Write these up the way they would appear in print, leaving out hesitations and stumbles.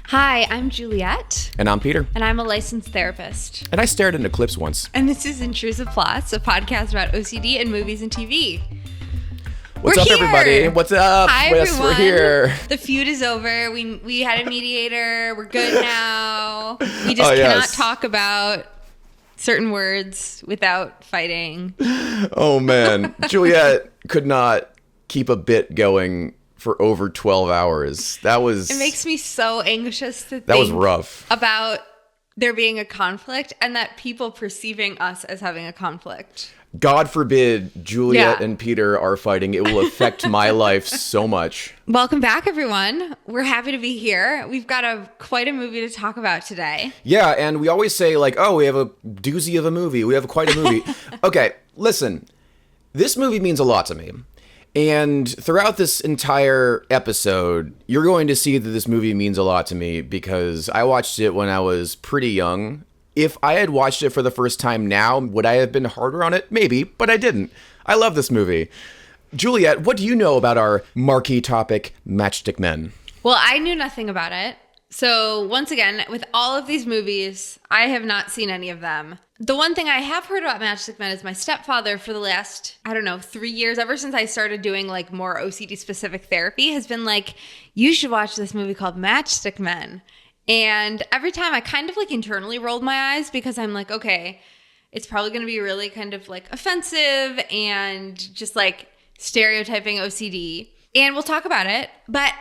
Hi, I'm Juliet. And I'm Peter. And I'm a licensed therapist. And I stared into clips once. And this is Intrusive Plots, a podcast about OCD and movies and TV. What's up, everybody? What's up? Hi, yes, everyone. We're here. The feud is over. We had a mediator. We're good now. We just cannot talk about certain words without fighting. Oh, man. Juliet could not keep a bit going for over 12 hours. It makes me so anxious to think that was rough about there being a conflict and that people perceiving us as having a conflict. God forbid Juliet and Peter are fighting. It will affect my life so much. Welcome back, everyone. We're happy to be here. We've got quite a movie to talk about today. Yeah, and we always say like, oh, we have a doozy of a movie. We have quite a movie. Okay, listen. This movie means a lot to me. And throughout this entire episode, you're going to see that this movie means a lot to me because I watched it when I was pretty young. If I had watched it for the first time now, would I have been harder on it? Maybe, but I didn't. I love this movie. Juliet, what do you know about our marquee topic, Matchstick Men? Well, I knew nothing about it. So once again, with all of these movies, I have not seen any of them. The one thing I have heard about Matchstick Men is my stepfather for the last, 3 years, ever since I started doing like more OCD specific therapy, has been like, you should watch this movie called Matchstick Men. And every time I kind of like internally rolled my eyes because I'm like, okay, it's probably going to be really kind of like offensive and just like stereotyping OCD. And we'll talk about it. But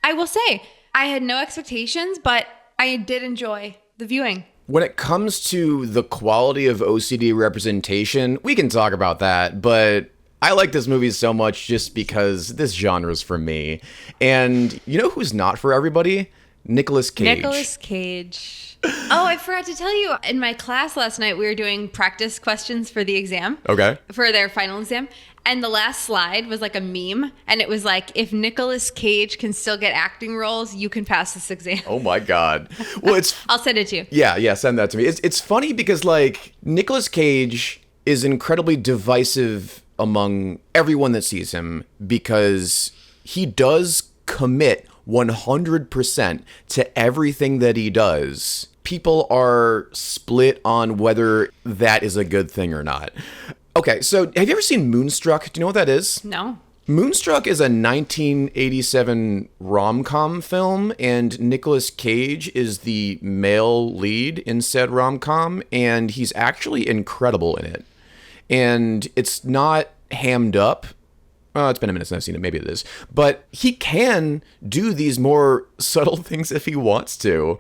I will say, I had no expectations, but I did enjoy the viewing. When it comes to the quality of OCD representation, we can talk about that, but I like this movie so much just because this genre is for me. And you know who's not for everybody? Nicolas Cage. Nicolas Cage. Oh, I forgot to tell you, in my class last night, we were doing practice questions for the exam. Okay. For their final exam. And the last slide was like a meme. And it was like, if Nicolas Cage can still get acting roles, you can pass this exam. Oh my God. Well, I'll send it to you. Yeah, send that to me. It's funny because like Nicolas Cage is incredibly divisive among everyone that sees him because he does commit 100% to everything that he does. People are split on whether that is a good thing or not. Okay, so have you ever seen Moonstruck? Do you know what that is? No. Moonstruck is a 1987 rom-com film, and Nicolas Cage is the male lead in said rom-com, and he's actually incredible in it. And it's not hammed up. Well, it's been a minute since I've seen it. Maybe it is. But he can do these more subtle things if he wants to.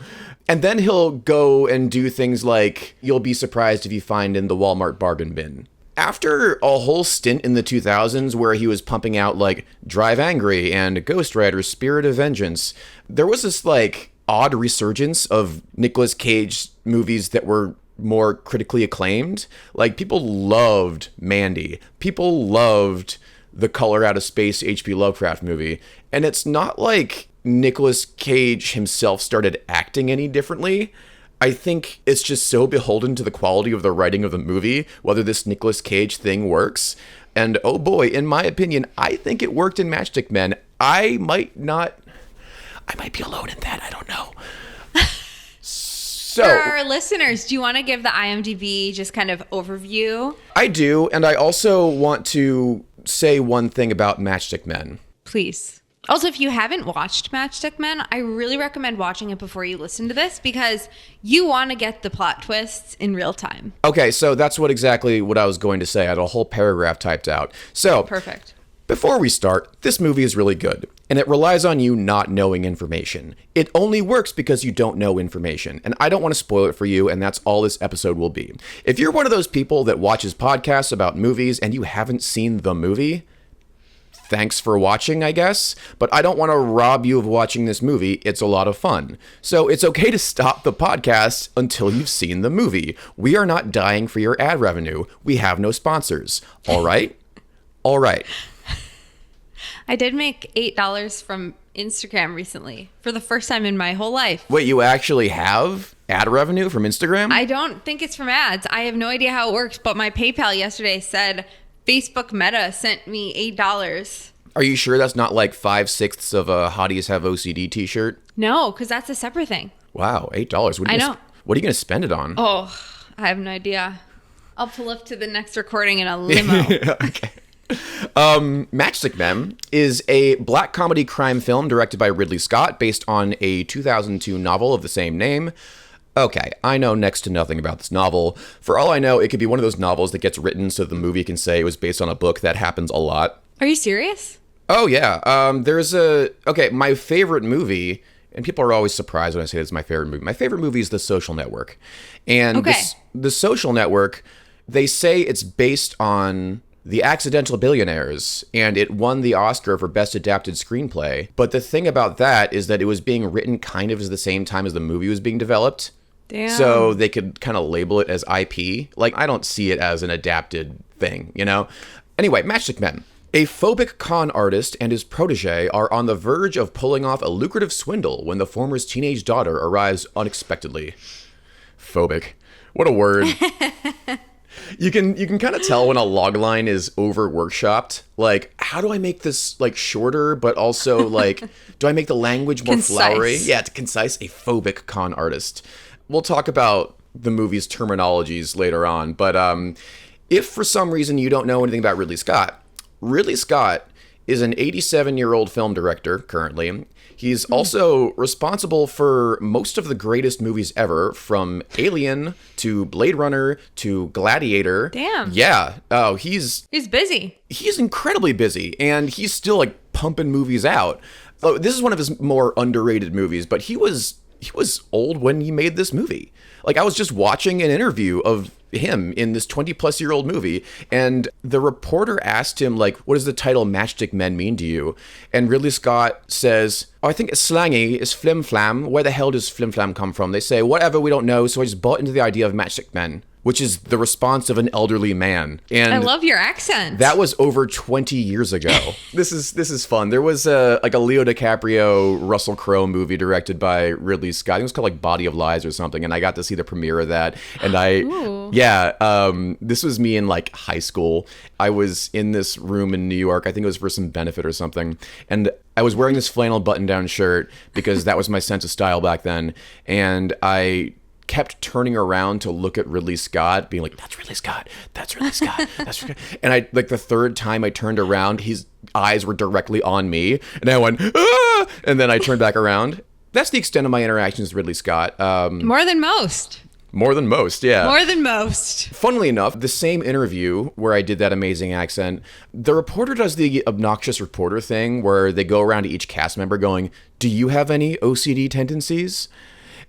And then he'll go and do things like you'll be surprised if you find in the Walmart bargain bin. After a whole stint in the 2000s where he was pumping out like Drive Angry and Ghost Rider Spirit of Vengeance, there was this like odd resurgence of Nicolas Cage movies that were more critically acclaimed. Like people loved Mandy. People loved the Color Out of Space H.P. Lovecraft movie. And it's not like Nicolas Cage himself started acting any differently. I think it's just so beholden to the quality of the writing of the movie, whether this Nicolas Cage thing works. And oh boy, in my opinion, I think it worked in Matchstick Men. I might be alone in that. I don't know. So, for our listeners, do you want to give the IMDb just kind of overview? I do, and I also want to say one thing about Matchstick Men. Please. Also, if you haven't watched Matchstick Men, I really recommend watching it before you listen to this because you want to get the plot twists in real time. Okay, so that's exactly what I was going to say. I had a whole paragraph typed out. So, perfect. Before we start, this movie is really good, and it relies on you not knowing information. It only works because you don't know information, and I don't want to spoil it for you, and that's all this episode will be. If you're one of those people that watches podcasts about movies and you haven't seen the movie, thanks for watching, I guess, but I don't want to rob you of watching this movie. It's a lot of fun. So it's okay to stop the podcast until you've seen the movie. We are not dying for your ad revenue. We have no sponsors. All right? All right. I did make $8 from Instagram recently for the first time in my whole life. Wait, you actually have ad revenue from Instagram? I don't think it's from ads. I have no idea how it works, but my PayPal yesterday said Facebook Meta sent me $8. Are you sure that's not like 5/6 of a Hotties Have OCD t-shirt? No, because that's a separate thing. Wow, $8. I know. What are you going to spend it on? Oh, I have no idea. I'll pull up to the next recording in a limo. Okay. Matchstick Men is a black comedy crime film directed by Ridley Scott based on a 2002 novel of the same name. Okay, I know next to nothing about this novel. For all I know, it could be one of those novels that gets written so the movie can say it was based on a book. That happens a lot. Are you serious? Oh, yeah. My favorite movie, and people are always surprised when I say this is my favorite movie. My favorite movie is The Social Network. And The Social Network, they say it's based on The Accidental Billionaires, and it won the Oscar for Best Adapted Screenplay. But the thing about that is that it was being written kind of at the same time as the movie was being developed. Damn. So they could kind of label it as IP. Like, I don't see it as an adapted thing, you know? Anyway, Matchstick Men. A phobic con artist and his protege are on the verge of pulling off a lucrative swindle when the former's teenage daughter arrives unexpectedly. Phobic. What a word. You can kind of tell when a logline is over workshopped. Like, how do I make this like shorter, but also like, do I make the language more flowery? Yeah, it's concise. A phobic con artist. We'll talk about the movie's terminologies later on. But if for some reason you don't know anything about Ridley Scott is an 87-year-old film director currently. He's also responsible for most of the greatest movies ever, from Alien to Blade Runner to Gladiator. Damn. Yeah. Oh, he's busy. He's incredibly busy, and he's still like pumping movies out. Oh, this is one of his more underrated movies, but he was old when he made this movie. Like, I was just watching an interview of him in this 20-plus-year-old movie, and the reporter asked him, like, what does the title Matchstick Men mean to you? And Ridley Scott says, oh, I think it's slangy, it's flim-flam. Where the hell does flim-flam come from? They say, whatever, we don't know, so I just bought into the idea of Matchstick Men, which is the response of an elderly man. And I love your accent. That was over 20 years ago. This is fun. There was a Leo DiCaprio, Russell Crowe movie directed by Ridley Scott. It was called like Body of Lies or something, and I got to see the premiere of that. And this was me in like high school. I was in this room in New York. I think it was for some benefit or something. And I was wearing this flannel button-down shirt because that was my sense of style back then. And I kept turning around to look at Ridley Scott, being like, that's Ridley Scott, that's Ridley Scott, that's Ridley Scott. And I, like, the third time I turned around, his eyes were directly on me, and I went, ah! And then I turned back around. That's the extent of my interactions with Ridley Scott. More than most. More than most, yeah. More than most. Funnily enough, the same interview where I did that amazing accent, the reporter does the obnoxious reporter thing where they go around to each cast member going, do you have any OCD tendencies?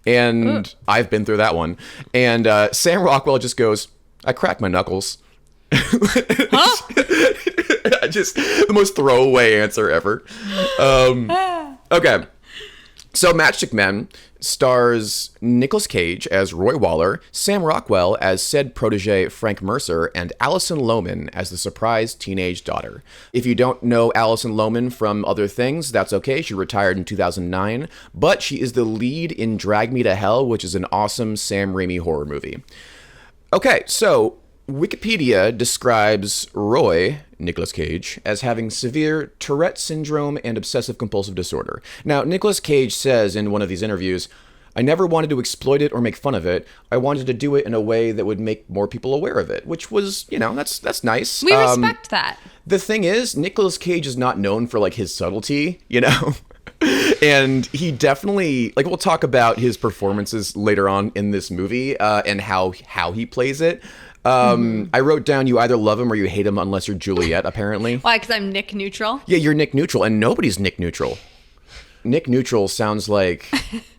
And I've been through that one. And Sam Rockwell just goes, I crack my knuckles. Huh? Just the most throwaway answer ever. Okay. So Matchstick Men stars Nicolas Cage as Roy Waller, Sam Rockwell as said protege Frank Mercer, and Alison Lohman as the surprised teenage daughter. If you don't know Alison Lohman from other things, that's okay. She retired in 2009, but she is the lead in Drag Me to Hell, which is an awesome Sam Raimi horror movie. Okay, so Wikipedia describes Roy, Nicolas Cage, as having severe Tourette syndrome and obsessive-compulsive disorder. Now, Nicolas Cage says in one of these interviews, I never wanted to exploit it or make fun of it. I wanted to do it in a way that would make more people aware of it, which was, that's nice. We respect that. The thing is, Nicolas Cage is not known for, like, his subtlety, And he definitely, like, we'll talk about his performances later on in this movie and how he plays it. I wrote down you either love him or you hate him unless you're Juliet, apparently. Why? Because I'm Nick Neutral? Yeah, you're Nick Neutral, and nobody's Nick Neutral. Nick Neutral sounds like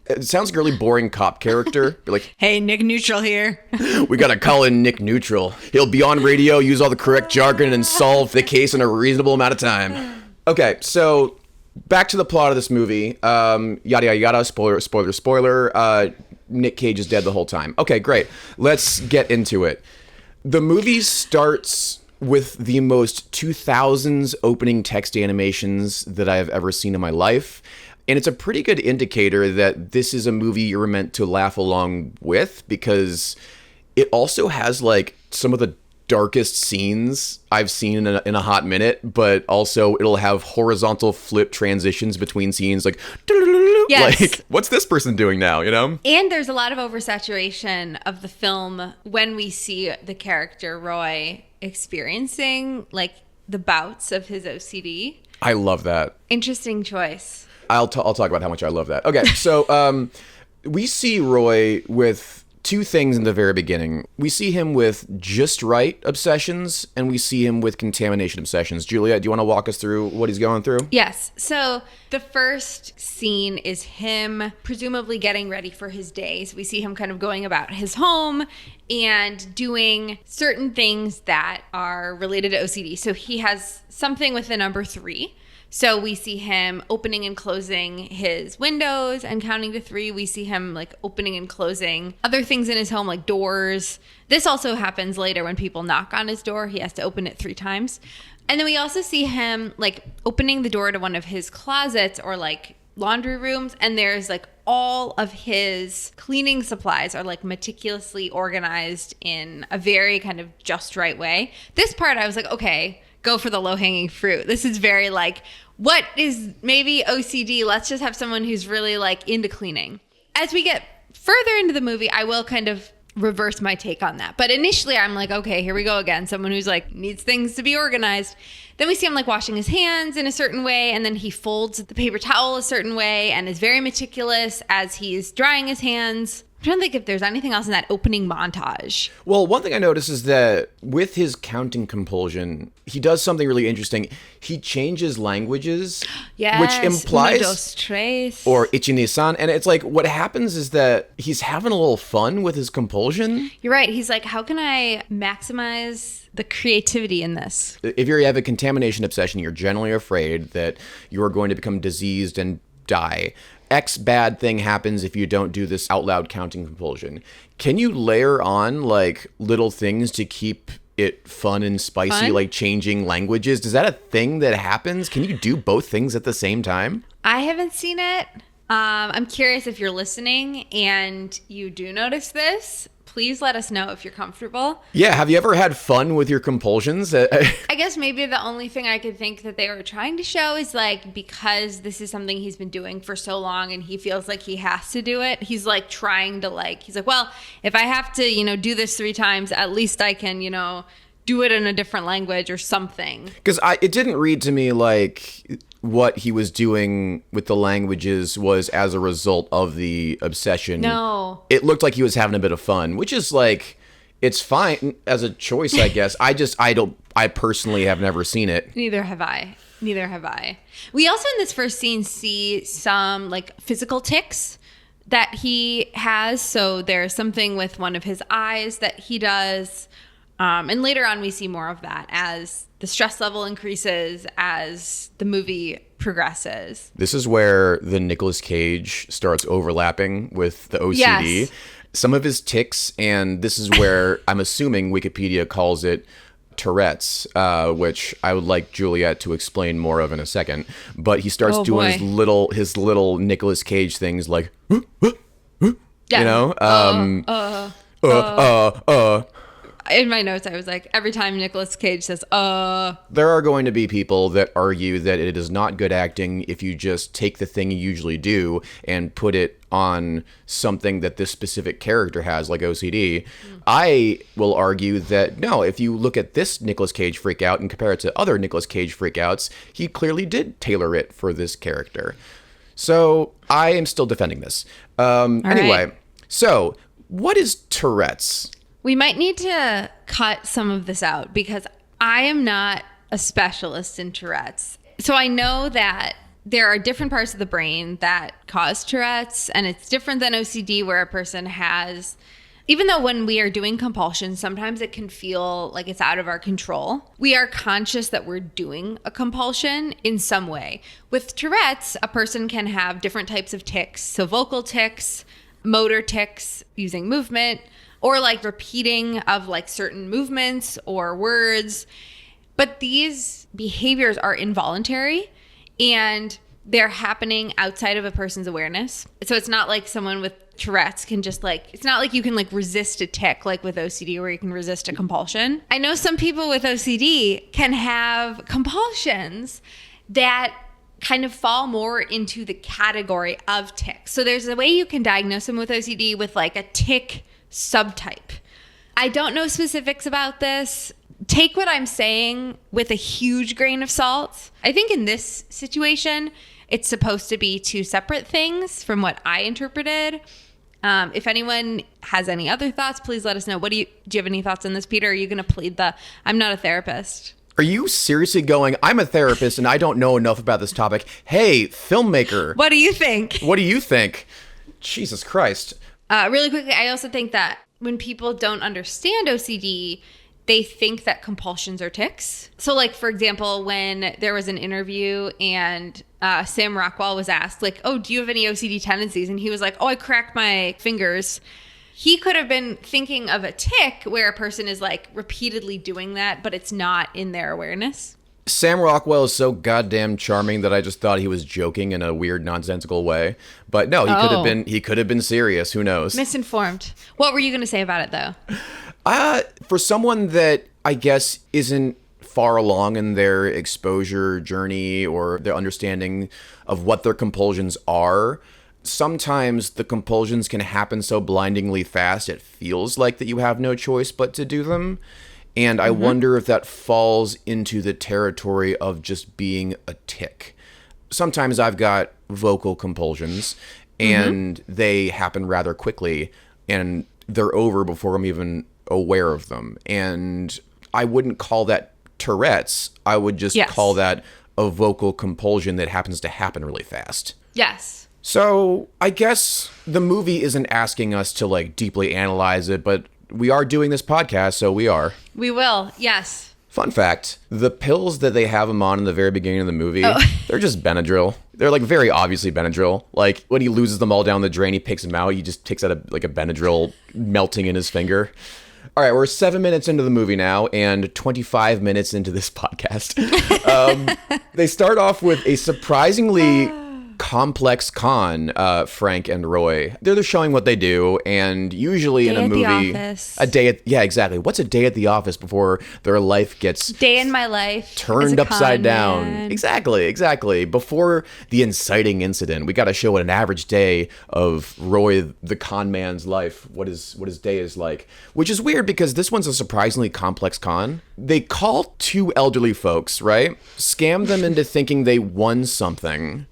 a really boring cop character. Be like, hey, Nick Neutral here. We gotta call in Nick Neutral. He'll be on radio, use all the correct jargon, and solve the case in a reasonable amount of time. Okay, so back to the plot of this movie. Yada, yada, yada, spoiler. Nick Cage is dead the whole time. Okay, great. Let's get into it. The movie starts with the most 2000s opening text animations that I have ever seen in my life. And it's a pretty good indicator that this is a movie you're meant to laugh along with, because it also has like some of the darkest scenes I've seen in a hot minute, but also it'll have horizontal flip transitions between scenes, like Yes. Like, what's this person doing now, you know? And there's a lot of oversaturation of the film when we see the character Roy experiencing like the bouts of his OCD. I love that. Interesting choice. I'll talk about how much I love that. Okay, so we see Roy with two things in the very beginning. We see him with just right obsessions, and we see him with contamination obsessions. Juliet, do you want to walk us through what he's going through? Yes. So the first scene is him presumably getting ready for his day. So we see him kind of going about his home and doing certain things that are related to OCD. So he has something with the number 3. So we see him opening and closing his windows and counting to 3. We see him like opening and closing other things in his home, like doors. This also happens later when people knock on his door. He has to open it 3 times. And then we also see him like opening the door to one of his closets or like laundry rooms. And there's like all of his cleaning supplies are like meticulously organized in a very kind of just right way. This part I was like, okay, go for the low-hanging fruit. This is very like, what is maybe OCD? Let's just have someone who's really like into cleaning. As we get further into the movie, I will kind of reverse my take on that. But initially I'm like, okay, here we go again. Someone who's like needs things to be organized. Then we see him like washing his hands in a certain way. And then he folds the paper towel a certain way and is very meticulous as he's drying his hands. I'm trying to think if there's anything else in that opening montage. Well, one thing I noticed is that with his counting compulsion, he does something really interesting. He changes languages, Yes, which implies uno, dos, tres. or ichini-san, and it's like what happens is that he's having a little fun with his compulsion. You're right. He's like, how can I maximize the creativity in this? If you have a contamination obsession, you're generally afraid that you're going to become diseased and die. X bad thing happens if you don't do this out loud counting compulsion. Can you layer on like little things to keep it fun and spicy, like changing languages? Is that a thing that happens? Can you do both things at the same time? I haven't seen it. I'm curious if you're listening and you do notice this. Please let us know if you're comfortable. Yeah, have you ever had fun with your compulsions? I guess maybe the only thing I could think that they were trying to show is like, because this is something he's been doing for so long and he feels like he has to do it, he's like trying to like, he's like, well, if I have to, do this 3 times, at least I can, do it in a different language or something. Because it didn't read to me like what he was doing with the languages was as a result of the obsession. No. It looked like he was having a bit of fun, which is like, it's fine as a choice, I guess. I personally have never seen it. Neither have I. We also in this first scene see some like physical tics that he has. So there's something with one of his eyes that he does. And later on, we see more of that as the stress level increases, as the movie progresses. This is where the Nicolas Cage starts overlapping with the OCD. Yes. Some of his tics, and this is where I'm assuming Wikipedia calls it Tourette's, which I would like Juliet to explain more of in a second. But he starts doing his little Nicolas Cage things like, In my notes, I was like, every time Nicolas Cage says, There are going to be people that argue that it is not good acting if you just take the thing you usually do and put it on something that this specific character has, like OCD. I will argue that, no, if you look at this Nicolas Cage freakout and compare it to other Nicolas Cage freakouts, he clearly did tailor it for this character. So I am still defending this. Anyway, so what is Tourette's? We might need to cut some of this out because I am not a specialist in Tourette's. So I know that there are different parts of the brain that cause Tourette's, and it's different than OCD where a person has, even though when we are doing compulsion, sometimes it can feel like it's out of our control. We are conscious that we're doing a compulsion in some way. With Tourette's, a person can have different types of tics. So vocal tics, motor tics using movement, or like repeating of like certain movements or words. But these behaviors are involuntary and they're happening outside of a person's awareness. So it's not like someone with Tourette's can just like, it's not like you can like resist a tic like with OCD where you can resist a compulsion. I know some people with OCD can have compulsions that kind of fall more into the category of tics. So there's a way you can diagnose them with OCD with like a tic subtype. I don't know specifics about this. Take what I'm saying with a huge grain of salt. I think in this situation, it's supposed to be two separate things from what I interpreted. If anyone has any other thoughts, please let us know. Do you have any thoughts on this, Peter? Are you going to plead I'm not a therapist? Are you seriously going, I'm a therapist and I don't know enough about this topic? Hey, filmmaker. What do you think? What do you think? Jesus Christ. Really quickly, I also think that when people don't understand OCD, they think that compulsions are tics. So like, for example, when there was an interview and Sam Rockwell was asked like, oh, do you have any OCD tendencies? And he was like, oh, I crack my fingers. He could have been thinking of a tic where a person is like repeatedly doing that, but it's not in their awareness. Sam Rockwell is so goddamn charming that I just thought he was joking in a weird, nonsensical way. But no, he could have been serious. Who knows? Misinformed. What were you going to say about it though? For someone that I guess isn't far along in their exposure journey or their understanding of what their compulsions are, sometimes the compulsions can happen so blindingly fast it feels like that you have no choice but to do them. And I wonder if that falls into the territory of just being a tic. Sometimes I've got vocal compulsions and they happen rather quickly and they're over before I'm even aware of them. And I wouldn't call that Tourette's. I would just call that a vocal compulsion that happens to happen really fast. Yes. So I guess the movie isn't asking us to like deeply analyze it, but we are doing this podcast, so we are. We will, yes. Fun fact, the pills that they have him on in the very beginning of the movie, they're just Benadryl. They're like very obviously Benadryl. Like when he loses them all down the drain, he picks them out. He just takes out a Benadryl melting in his finger. All right, we're 7 minutes into the movie now and 25 minutes into this podcast. They start off with a surprisingly complex con, Frank and Roy. They're showing what they do, and usually in a movie, exactly. What's a day at the office before their life gets day in my life turned upside down? Exactly. Before the inciting incident, we got to show an average day of Roy, the con man's life. What his day is like, which is weird because this one's a surprisingly complex con. They call two elderly folks, right? Scam them into thinking they won something.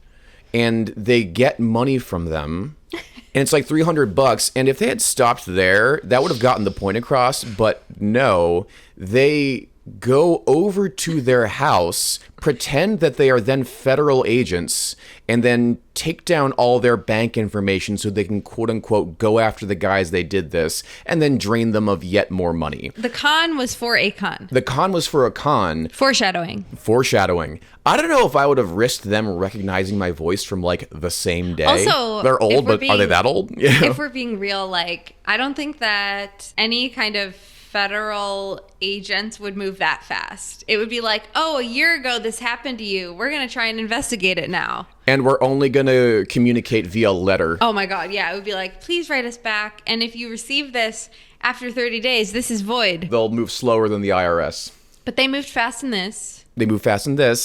And they get money from them, and it's like $300. And if they had stopped there, that would have gotten the point across. But no, they go over to their house, pretend that they are then federal agents, and then take down all their bank information so they can quote unquote go after the guys they did this, and then drain them of yet more money. The con was for a con. The con was for a con. Foreshadowing. I don't know if I would have risked them recognizing my voice from like the same day. Also, they're old, but are they that old? Yeah. If we're being real, like I don't think that any kind of federal agents would move that fast. It would be like, oh, a year ago this happened to you. We're going to try and investigate it now. And we're only going to communicate via letter. Oh my God. Yeah. It would be like, please write us back. And if you receive this after 30 days, this is void. They'll move slower than the IRS. But they moved fast in this.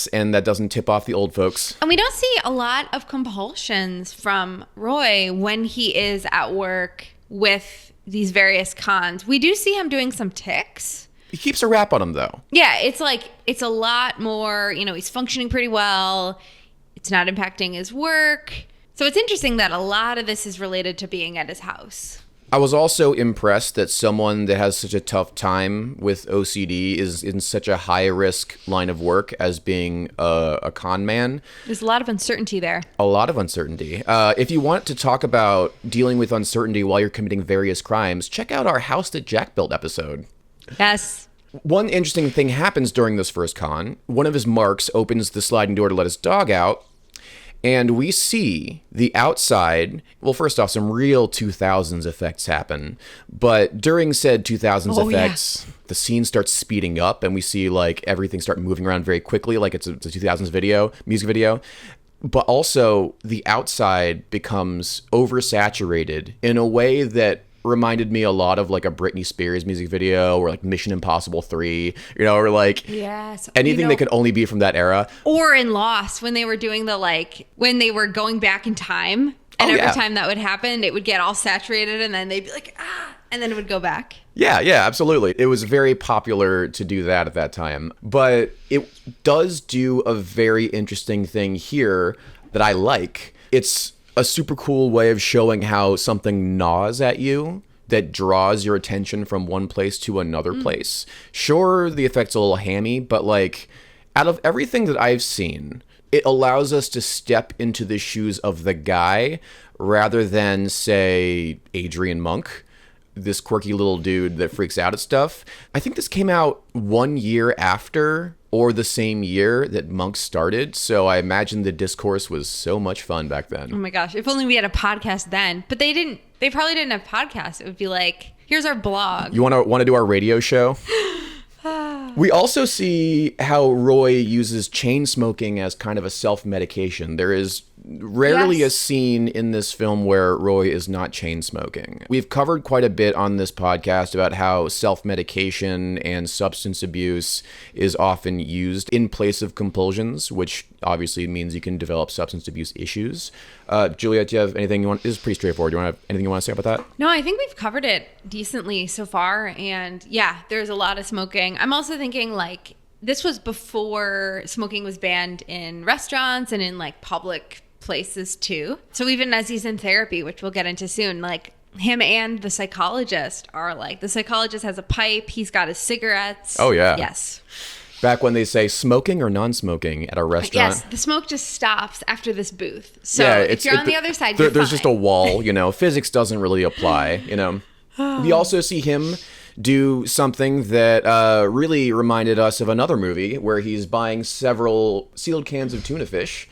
And that doesn't tip off the old folks. And we don't see a lot of compulsions from Roy when he is at work with these various cons. We do see him doing some tics. He keeps a rap on him, though. Yeah, it's like, it's a lot more, he's functioning pretty well. It's not impacting his work. So it's interesting that a lot of this is related to being at his house. I was also impressed that someone that has such a tough time with OCD is in such a high-risk line of work as being a con man. There's a lot of uncertainty there. A lot of uncertainty. If you want to talk about dealing with uncertainty while you're committing various crimes, check out our House That Jack Built episode. Yes. One interesting thing happens during this first con. One of his marks opens the sliding door to let his dog out. And we see the outside. Well, first off, some real 2000s effects happen. But during said 2000s effects, the scene starts speeding up and we see like everything start moving around very quickly, like it's a 2000s music video. But also the outside becomes oversaturated in a way that reminded me a lot of like a Britney Spears music video or like Mission Impossible 3, or like anything that could only be from that era. Or in Lost, when they were doing when they were going back in time, and every time that would happen, it would get all saturated, and then they'd be like, and then it would go back. Yeah, absolutely. It was very popular to do that at that time. But it does do a very interesting thing here that I like. It's a super cool way of showing how something gnaws at you that draws your attention from one place to another place. Sure, the effect's a little hammy, but like out of everything that I've seen, it allows us to step into the shoes of the guy rather than, say, Adrian Monk, this quirky little dude that freaks out at stuff. I think this came out 1 year after or the same year that Monk started, so I imagine the discourse was so much fun back then. Oh my gosh, if only we had a podcast then. But they probably didn't have podcasts. It would be like, here's our blog. You want to do our radio show? We also see how Roy uses chain smoking as kind of a self-medication. There is rarely a scene in this film where Roy is not chain smoking. We've covered quite a bit on this podcast about how self-medication and substance abuse is often used in place of compulsions, which obviously means you can develop substance abuse issues. Juliet, do you have anything you want? This is pretty straightforward. Do you want to have anything you want to say about that? No, I think we've covered it decently so far. And yeah, there's a lot of smoking. I'm also thinking like this was before smoking was banned in restaurants and in like public places too. So even as he's in therapy, which we'll get into soon, like him and the psychologist are like, the psychologist has a pipe, he's got his cigarettes. Oh yeah. Yes. Back when they say smoking or non-smoking at a restaurant. Yes, the smoke just stops after this booth. So if you're on the other side, you're there's fine. just a wall, Physics doesn't really apply, We also see him do something that really reminded us of another movie where he's buying several sealed cans of tuna fish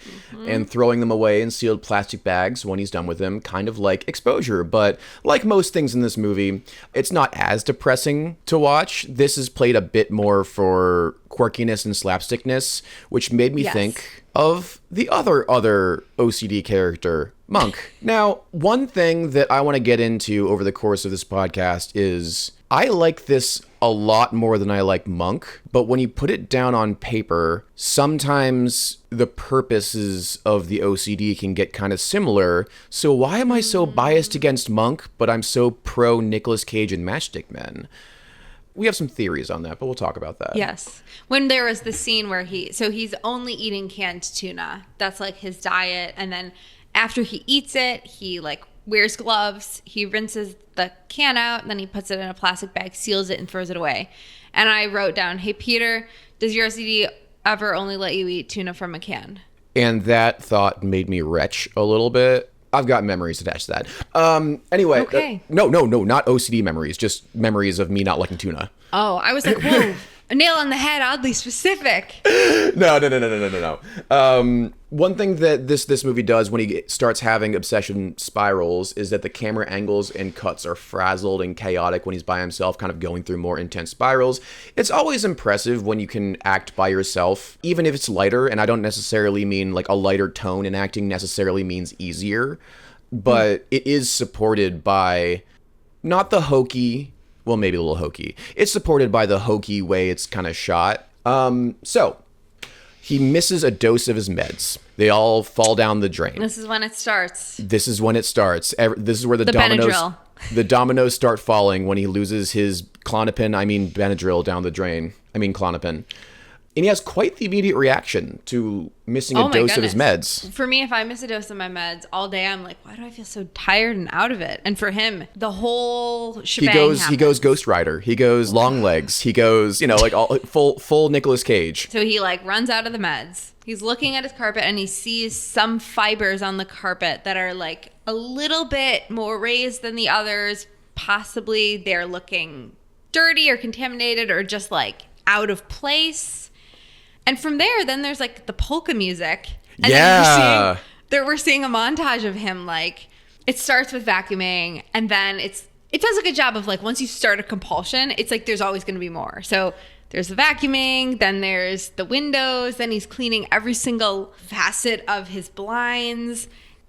and throwing them away in sealed plastic bags when he's done with them, kind of like Exposure. But like most things in this movie, it's not as depressing to watch. This is played a bit more for quirkiness and slapstickness, which made me think of the other OCD character, Monk. Now, one thing that I want to get into over the course of this podcast is I like this a lot more than I like Monk, but when you put it down on paper, sometimes the purposes of the OCD can get kind of similar. So why am I so biased against Monk, but I'm so pro Nicolas Cage and Matchstick Men? We have some theories on that, but we'll talk about that. Yes. When there was the scene where he's only eating canned tuna. That's like his diet. And then after he eats it, he like wears gloves, he rinses the can out, and then he puts it in a plastic bag, seals it, and throws it away. And I wrote down, hey, Peter, does your OCD ever only let you eat tuna from a can? And that thought made me retch a little bit. I've got memories attached to that. Anyway, okay. No, not OCD memories, just memories of me not liking tuna. Oh, I was like, whoa, a nail on the head, oddly specific. No. One thing that this movie does when he starts having obsession spirals is that the camera angles and cuts are frazzled and chaotic when he's by himself, kind of going through more intense spirals. It's always impressive when you can act by yourself, even if it's lighter, and I don't necessarily mean like a lighter tone in acting necessarily means easier, but it is supported by not the hokey, well, maybe a little hokey. It's supported by the hokey way it's kind of shot. So he misses a dose of his meds. They all fall down the drain. This is when it starts. This is when it starts. This is where the Benadryl. dominoes start falling when he loses his Benadryl down the drain. Klonopin. And he has quite the immediate reaction to missing a dose of his meds. For me, if I miss a dose of my meds all day, I'm like, why do I feel so tired and out of it? And for him, the whole shebang He goes Ghost Rider. He goes long legs. He goes, like all full Nicolas Cage. So he like runs out of the meds. He's looking at his carpet and he sees some fibers on the carpet that are like a little bit more raised than the others. Possibly they're looking dirty or contaminated or just like out of place. And from there, then there's like the polka music. And then we're seeing a montage of him like, it starts with vacuuming and then it does a good job of like, once you start a compulsion, it's like there's always going to be more. So there's the vacuuming, then there's the windows, then he's cleaning every single facet of his blinds.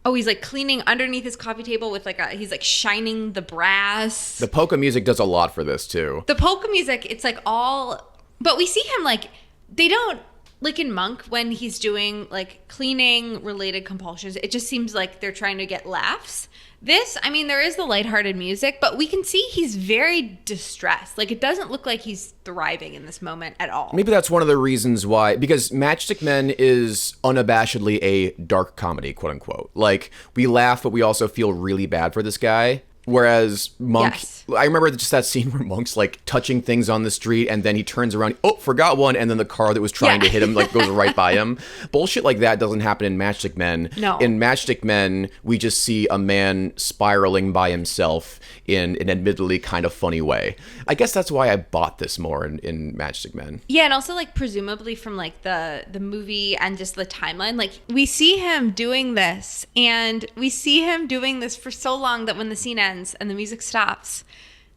Oh, he's like cleaning underneath his coffee table with he's like shining the brass. The polka music does a lot for this too. The polka music, it's like but we see him like, they don't, like in Monk, when he's doing like cleaning related compulsions, it just seems like they're trying to get laughs. This, I mean, there is the lighthearted music, but we can see he's very distressed. Like, it doesn't look like he's thriving in this moment at all. Maybe that's one of the reasons why, because Matchstick Men is unabashedly a dark comedy, quote unquote. Like, we laugh, but we also feel really bad for this guy. Whereas Monk, yes. I remember just that scene where Monk's like touching things on the street and then he turns around, oh, forgot one, and then the car that was trying to hit him like goes right by him. Bullshit like that doesn't happen in Matchstick Men. No. In Matchstick Men, we just see a man spiraling by himself in an admittedly kind of funny way. I guess that's why I bought this more in Matchstick Men. Yeah, and also like presumably from like the movie and just the timeline, like we see him doing this and we see him doing this for so long that when the scene ends and the music stops,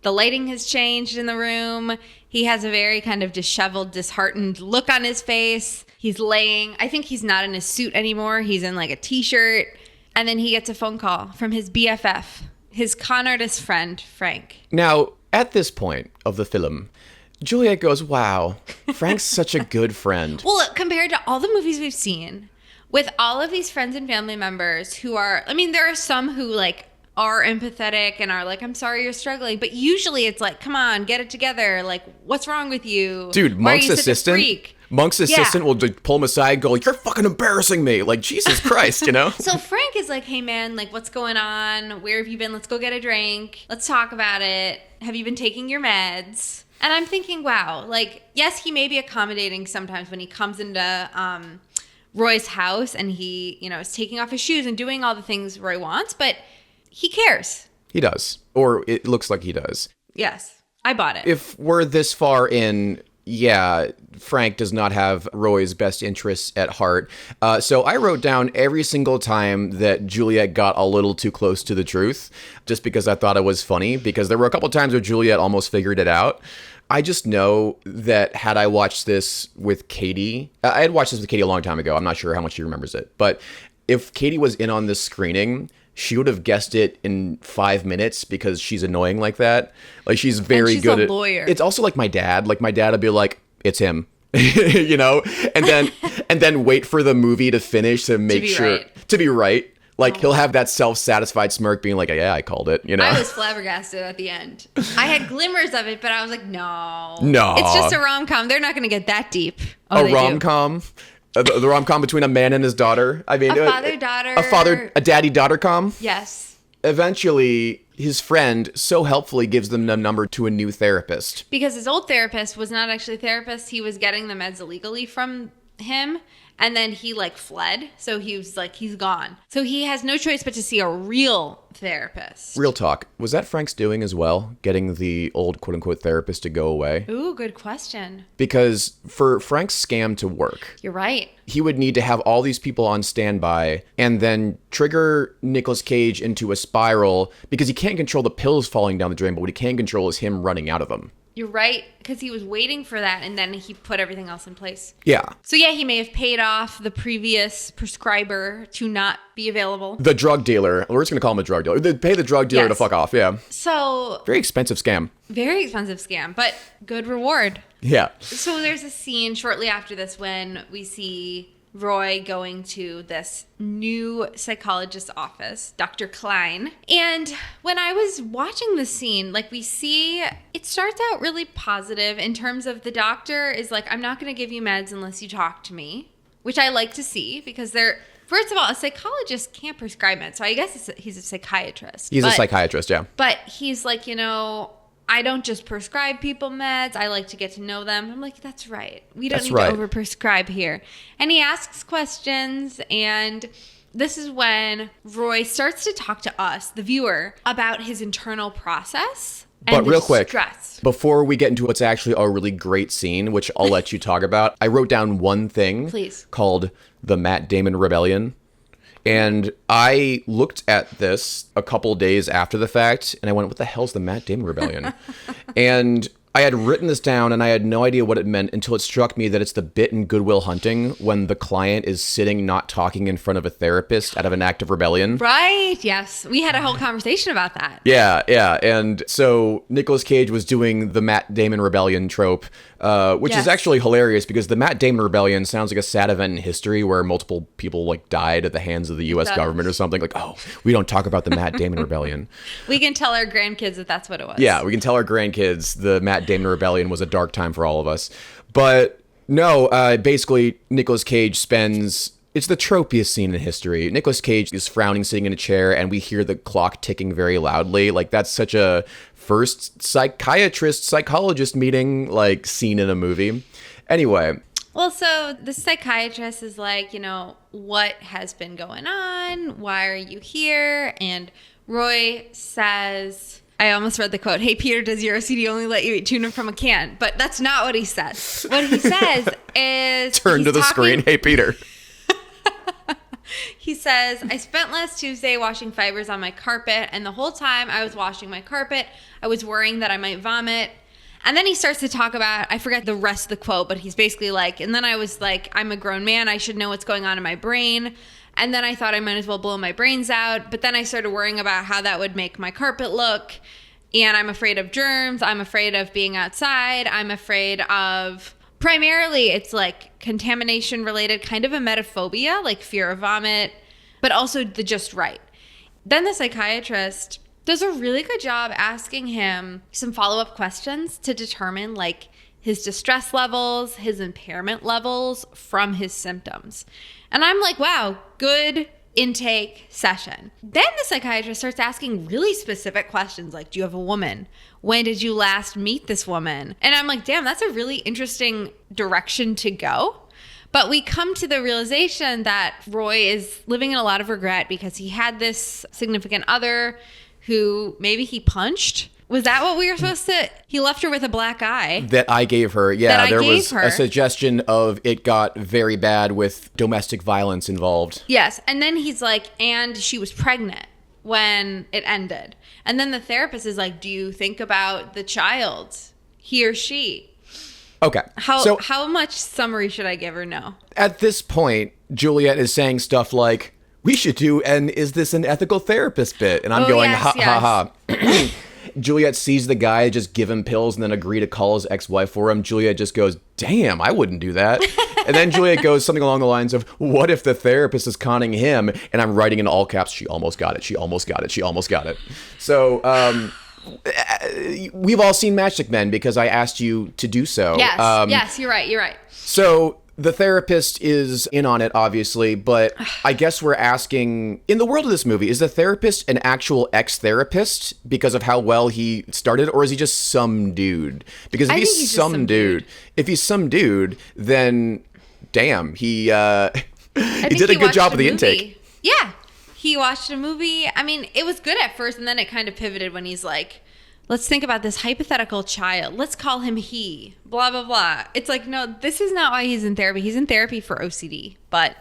the lighting has changed in the room. He has a very kind of disheveled, disheartened look on his face. He's laying, I think he's not in his suit anymore. He's in like a t-shirt. And then he gets a phone call from his BFF, his con artist friend, Frank. Now, at this point of the film, Juliet goes, wow, Frank's such a good friend. Well, compared to all the movies we've seen, with all of these friends and family members who are, I mean, there are some who like are empathetic and are like, I'm sorry you're struggling. But usually it's like, come on, get it together. Like, what's wrong with you? Dude, Monk's assistant will pull him aside and go, you're fucking embarrassing me. Like, Jesus Christ, you know? So Frank is like, hey, man, like, what's going on? Where have you been? Let's go get a drink. Let's talk about it. Have you been taking your meds? And I'm thinking, wow, like, yes, he may be accommodating sometimes when he comes into Roy's house and he, you know, is taking off his shoes and doing all the things Roy wants, but he cares. He does. Or it looks like he does. Yes. I bought it. If we're this far in, yeah, Frank does not have Roy's best interests at heart. So I wrote down every single time that Juliet got a little too close to the truth, just because I thought it was funny, because there were a couple times where Juliet almost figured it out. I just know that had I watched this with Katie, I had watched this with Katie a long time ago. I'm not sure how much she remembers it. But if Katie was in on this screening, she would have guessed it in 5 minutes because she's annoying like that. Like, she's very good at... she's a lawyer. It's also like my dad. Like, my dad would be like, it's him. You know? And then wait for the movie to finish to make sure... Right. To be right. Like, he'll have that self-satisfied smirk being like, yeah, I called it, you know? I was flabbergasted at the end. I had glimmers of it, but I was like, no. No. It's just a rom-com. They're not going to get that deep. Oh, a rom-com? The rom-com between a man and his daughter? I mean, father-daughter. A daddy-daughter-com? Yes. Eventually, his friend so helpfully gives them the number to a new therapist. Because his old therapist was not actually a therapist. He was getting the meds illegally from him. And then he like fled. So he was like, he's gone. So he has no choice but to see a real therapist. Real talk. Was that Frank's doing as well? Getting the old quote unquote therapist to go away? Ooh, good question. Because for Frank's scam to work, you're right, he would need to have all these people on standby and then trigger Nicolas Cage into a spiral because he can't control the pills falling down the drain, but what he can control is him running out of them. You're right, because he was waiting for that, and then he put everything else in place. Yeah. So yeah, he may have paid off the previous prescriber to not be available. The drug dealer. We're just going to call him a drug dealer. They pay the drug dealer to fuck off, yeah. So... very expensive scam. Very expensive scam, but good reward. Yeah. So there's a scene shortly after this when we see Roy going to this new psychologist's office, Dr. Klein. And when I was watching the scene, like we see, it starts out really positive in terms of the doctor is like, I'm not going to give you meds unless you talk to me, which I like to see because first of all, a psychologist can't prescribe meds. So I guess he's a psychiatrist. He's a psychiatrist, yeah. But he's like, you know, I don't just prescribe people meds. I like to get to know them. I'm like, that's right. We don't need to overprescribe here. And he asks questions, and this is when Roy starts to talk to us, the viewer, about his internal process. But real quick, before we get into what's actually a really great scene, which I'll let you talk about, I wrote down one thing called the Matt Damon Rebellion. And I looked at this a couple days after the fact, and I went, what the hell's the Matt Damon Rebellion? And I had written this down and I had no idea what it meant until it struck me that it's the bit in Good Will Hunting when the client is sitting not talking in front of a therapist out of an act of rebellion. Right. Yes. We had a whole conversation about that. Yeah. And so Nicolas Cage was doing the Matt Damon rebellion trope, which is actually hilarious because the Matt Damon rebellion sounds like a sad event in history where multiple people like died at the hands of the U.S. government or something. Like, oh, we don't talk about the Matt Damon rebellion. We can tell our grandkids that that's what it was. Yeah, we can tell our grandkids the Matt Damon rebellion was a dark time for all of us. But no, basically Nicolas Cage spends... It's the tropiest scene in history. Nicolas Cage is frowning, sitting in a chair, and we hear the clock ticking very loudly. Like, that's such a first psychologist meeting, like, scene in a movie. Anyway. Well, so the psychiatrist is like, what has been going on? Why are you here? And Roy says... I almost read the quote, "Hey, Peter, does your OCD only let you eat tuna from a can?" But that's not what he says. What he says is... Turn to the screen. "Hey, Peter." He says, "I spent last Tuesday washing fibers on my carpet, and the whole time I was washing my carpet, I was worrying that I might vomit." And then he starts to talk about, I forget the rest of the quote, but he's basically like, and then I was like, "I'm a grown man. I should know what's going on in my brain. And then I thought I might as well blow my brains out. But then I started worrying about how that would make my carpet look. And I'm afraid of germs. I'm afraid of being outside. I'm afraid of, primarily it's like contamination related, kind of emetophobia, like fear of vomit, but also the just right." Then the psychiatrist does a really good job asking him some follow-up questions to determine like his distress levels, his impairment levels from his symptoms. And I'm like, wow, good intake session. Then the psychiatrist starts asking really specific questions like, do you have a woman? When did you last meet this woman? And I'm like, damn, that's a really interesting direction to go. But we come to the realization that Roy is living in a lot of regret because he had this significant other who maybe he punched. Was that what we were supposed to? He left her with a black eye. That I gave her. Yeah, there was a suggestion of it got very bad with domestic violence involved. Yes. And then he's like, and she was pregnant when it ended. And then the therapist is like, do you think about the child? He or she? Okay. How much summary should I give her? No. At this point, Juliet is saying stuff like, we should do an "is this an ethical therapist" bit. And I'm going, yes, ha. Juliet sees the guy just give him pills and then agree to call his ex-wife for him. Juliet just goes, damn, I wouldn't do that. And then Juliet goes something along the lines of, what if the therapist is conning him? And I'm writing in all caps, she almost got it. She almost got it. She almost got it. So we've all seen Matchstick Men because I asked you to do so. Yes, you're right. So the therapist is in on it, obviously, but I guess we're asking, in the world of this movie, is the therapist an actual ex-therapist because of how well he started, or is he just some dude? Because if he's some dude, then damn, he did a good job of the intake. Yeah, he watched a movie. I mean, it was good at first, and then it kind of pivoted when he's like, let's think about this hypothetical child. Let's call him he. Blah, blah, blah. It's like, no, this is not why he's in therapy. He's in therapy for OCD, but...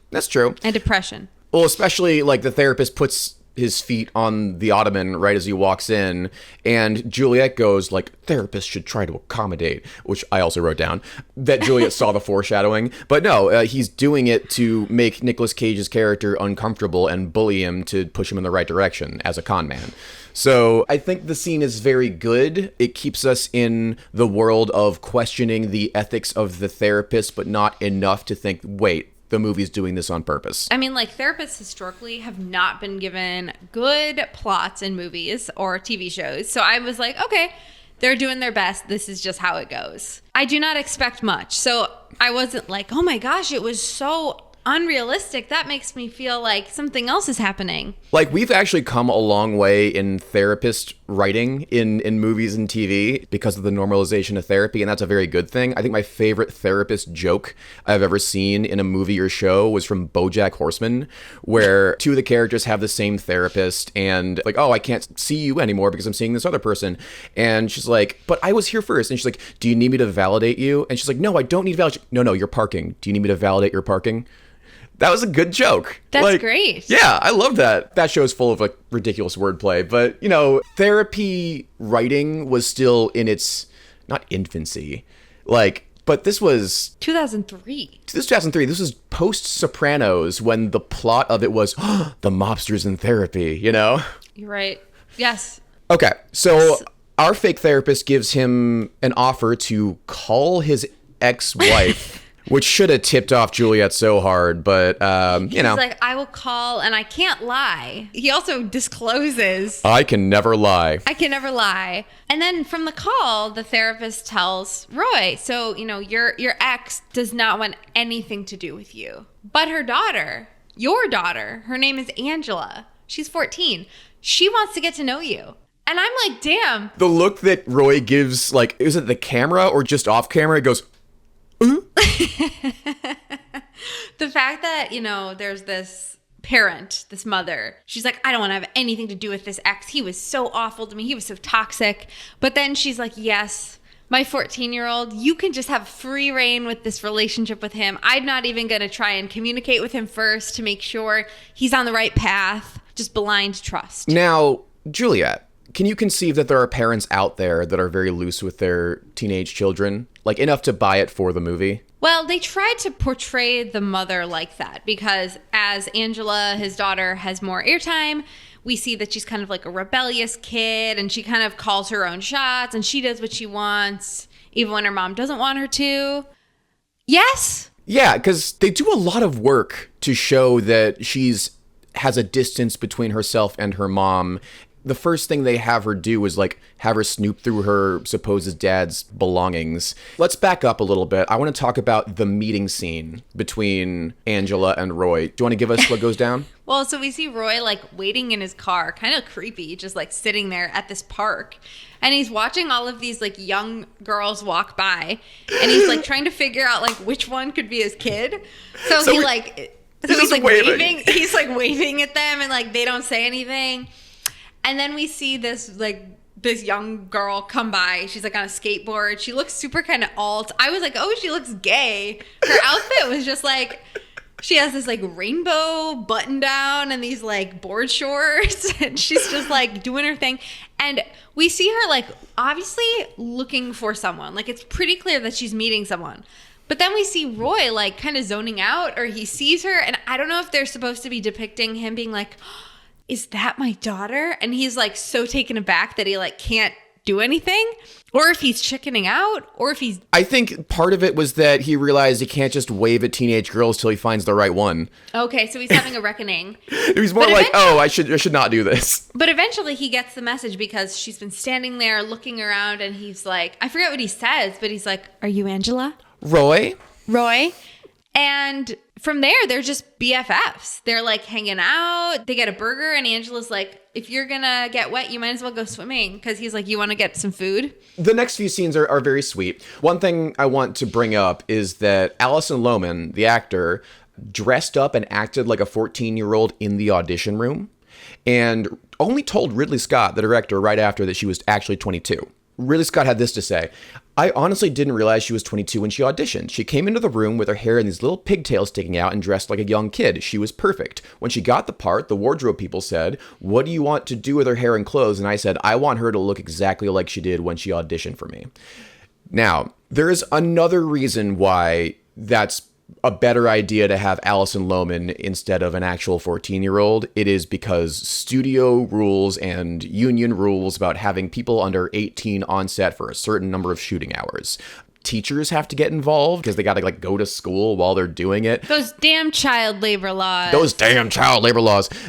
That's true. And depression. Well, especially, like, the therapist puts his feet on the ottoman right as he walks in, and Juliet goes, like, therapists should try to accommodate, which I also wrote down, that Juliet saw the foreshadowing. But no, he's doing it to make Nicolas Cage's character uncomfortable and bully him to push him in the right direction as a con man. So I think the scene is very good. It keeps us in the world of questioning the ethics of the therapist, but not enough to think, wait, the movie's doing this on purpose. I mean, like, therapists historically have not been given good plots in movies or TV shows. So I was like, okay, they're doing their best. This is just how it goes. I do not expect much. So I wasn't like, oh my gosh, it was so unrealistic. That makes me feel like something else is happening. Like, we've actually come a long way in therapist writing in movies and TV because of the normalization of therapy, and that's a very good thing. I think my favorite therapist joke I've ever seen in a movie or show was from BoJack Horseman, where two of the characters have the same therapist, and like, oh, I can't see you anymore because I'm seeing this other person. And she's like, but I was here first. And she's like, do you need me to validate you? And she's like, no, I don't need to validate you. No, you're parking. Do you need me to validate your parking? That was a good joke. That's great. Yeah, I love that. That show's full of like ridiculous wordplay. But, you know, therapy writing was still in its not infancy, like, but this was 2003. This was 2003. This was post Sopranos when the plot of it was the mobsters in therapy, you know? You're right. Yes. Okay, so our fake therapist gives him an offer to call his ex-wife, which should have tipped off Juliet so hard, but, He's like, I will call and I can't lie. He also discloses, I can never lie. I can never lie. And then from the call, the therapist tells Roy, so, your ex does not want anything to do with you. But her daughter, your daughter, her name is Angela. She's 14. She wants to get to know you. And I'm like, damn. The look that Roy gives, like, is it the camera or just off camera? It goes, The fact that, there's this parent, this mother, she's like, I don't want to have anything to do with this ex. He was so awful to me. He was so toxic. But then she's like, yes, my 14-year-old, you can just have free reign with this relationship with him. I'm not even going to try and communicate with him first to make sure he's on the right path. Just blind trust. Now, Juliet, can you conceive that there are parents out there that are very loose with their teenage children? Like, enough to buy it for the movie? Well, they tried to portray the mother like that because as Angela, his daughter, has more airtime, we see that she's kind of like a rebellious kid and she kind of calls her own shots and she does what she wants, even when her mom doesn't want her to. Yes? Yeah, because they do a lot of work to show that has a distance between herself and her mom. The first thing they have her do is like have her snoop through her supposed dad's belongings. Let's back up a little bit. I want to talk about the meeting scene between Angela and Roy. Do you want to give us what goes down? Well, so we see Roy like waiting in his car, kind of creepy, just like sitting there at this park. And he's watching all of these like young girls walk by. And he's like trying to figure out like which one could be his kid. So he's like waving. He's like waving at them and like they don't say anything. And then we see this young girl come by. She's like on a skateboard. She looks super kind of alt. I was like, oh, she looks gay. Her outfit was just like, she has this like rainbow button down and these like board shorts. And she's just like doing her thing. And we see her like obviously looking for someone. Like it's pretty clear that she's meeting someone. But then we see Roy like kind of zoning out or he sees her. And I don't know if they're supposed to be depicting him being like, is that my daughter? And he's like so taken aback that he like can't do anything, or if he's chickening out, or if he's... I think part of it was that he realized he can't just wave at teenage girls till he finds the right one. Okay, so he's having a reckoning. He's more like, oh, I should not do this. But eventually he gets the message because she's been standing there looking around and he's like, I forget what he says, but he's like, are you Angela? Roy? And from there, they're just BFFs. They're like hanging out. They get a burger and Angela's like, if you're going to get wet, you might as well go swimming. Because he's like, you want to get some food? The next few scenes are very sweet. One thing I want to bring up is that Alison Lohman, the actor, dressed up and acted like a 14-year-old in the audition room and only told Ridley Scott, the director, right after that she was actually 22. Ridley Scott had this to say: I honestly didn't realize she was 22 when she auditioned. She came into the room with her hair in these little pigtails sticking out and dressed like a young kid. She was perfect. When she got the part, the wardrobe people said, what do you want to do with her hair and clothes? And I said, I want her to look exactly like she did when she auditioned for me. Now, there is another reason why that's a better idea to have Alison Lohman instead of an actual 14-year-old. It is because studio rules and union rules about having people under 18 on set for a certain number of shooting hours. Teachers have to get involved because they got to like go to school while they're doing it. Those damn child labor laws.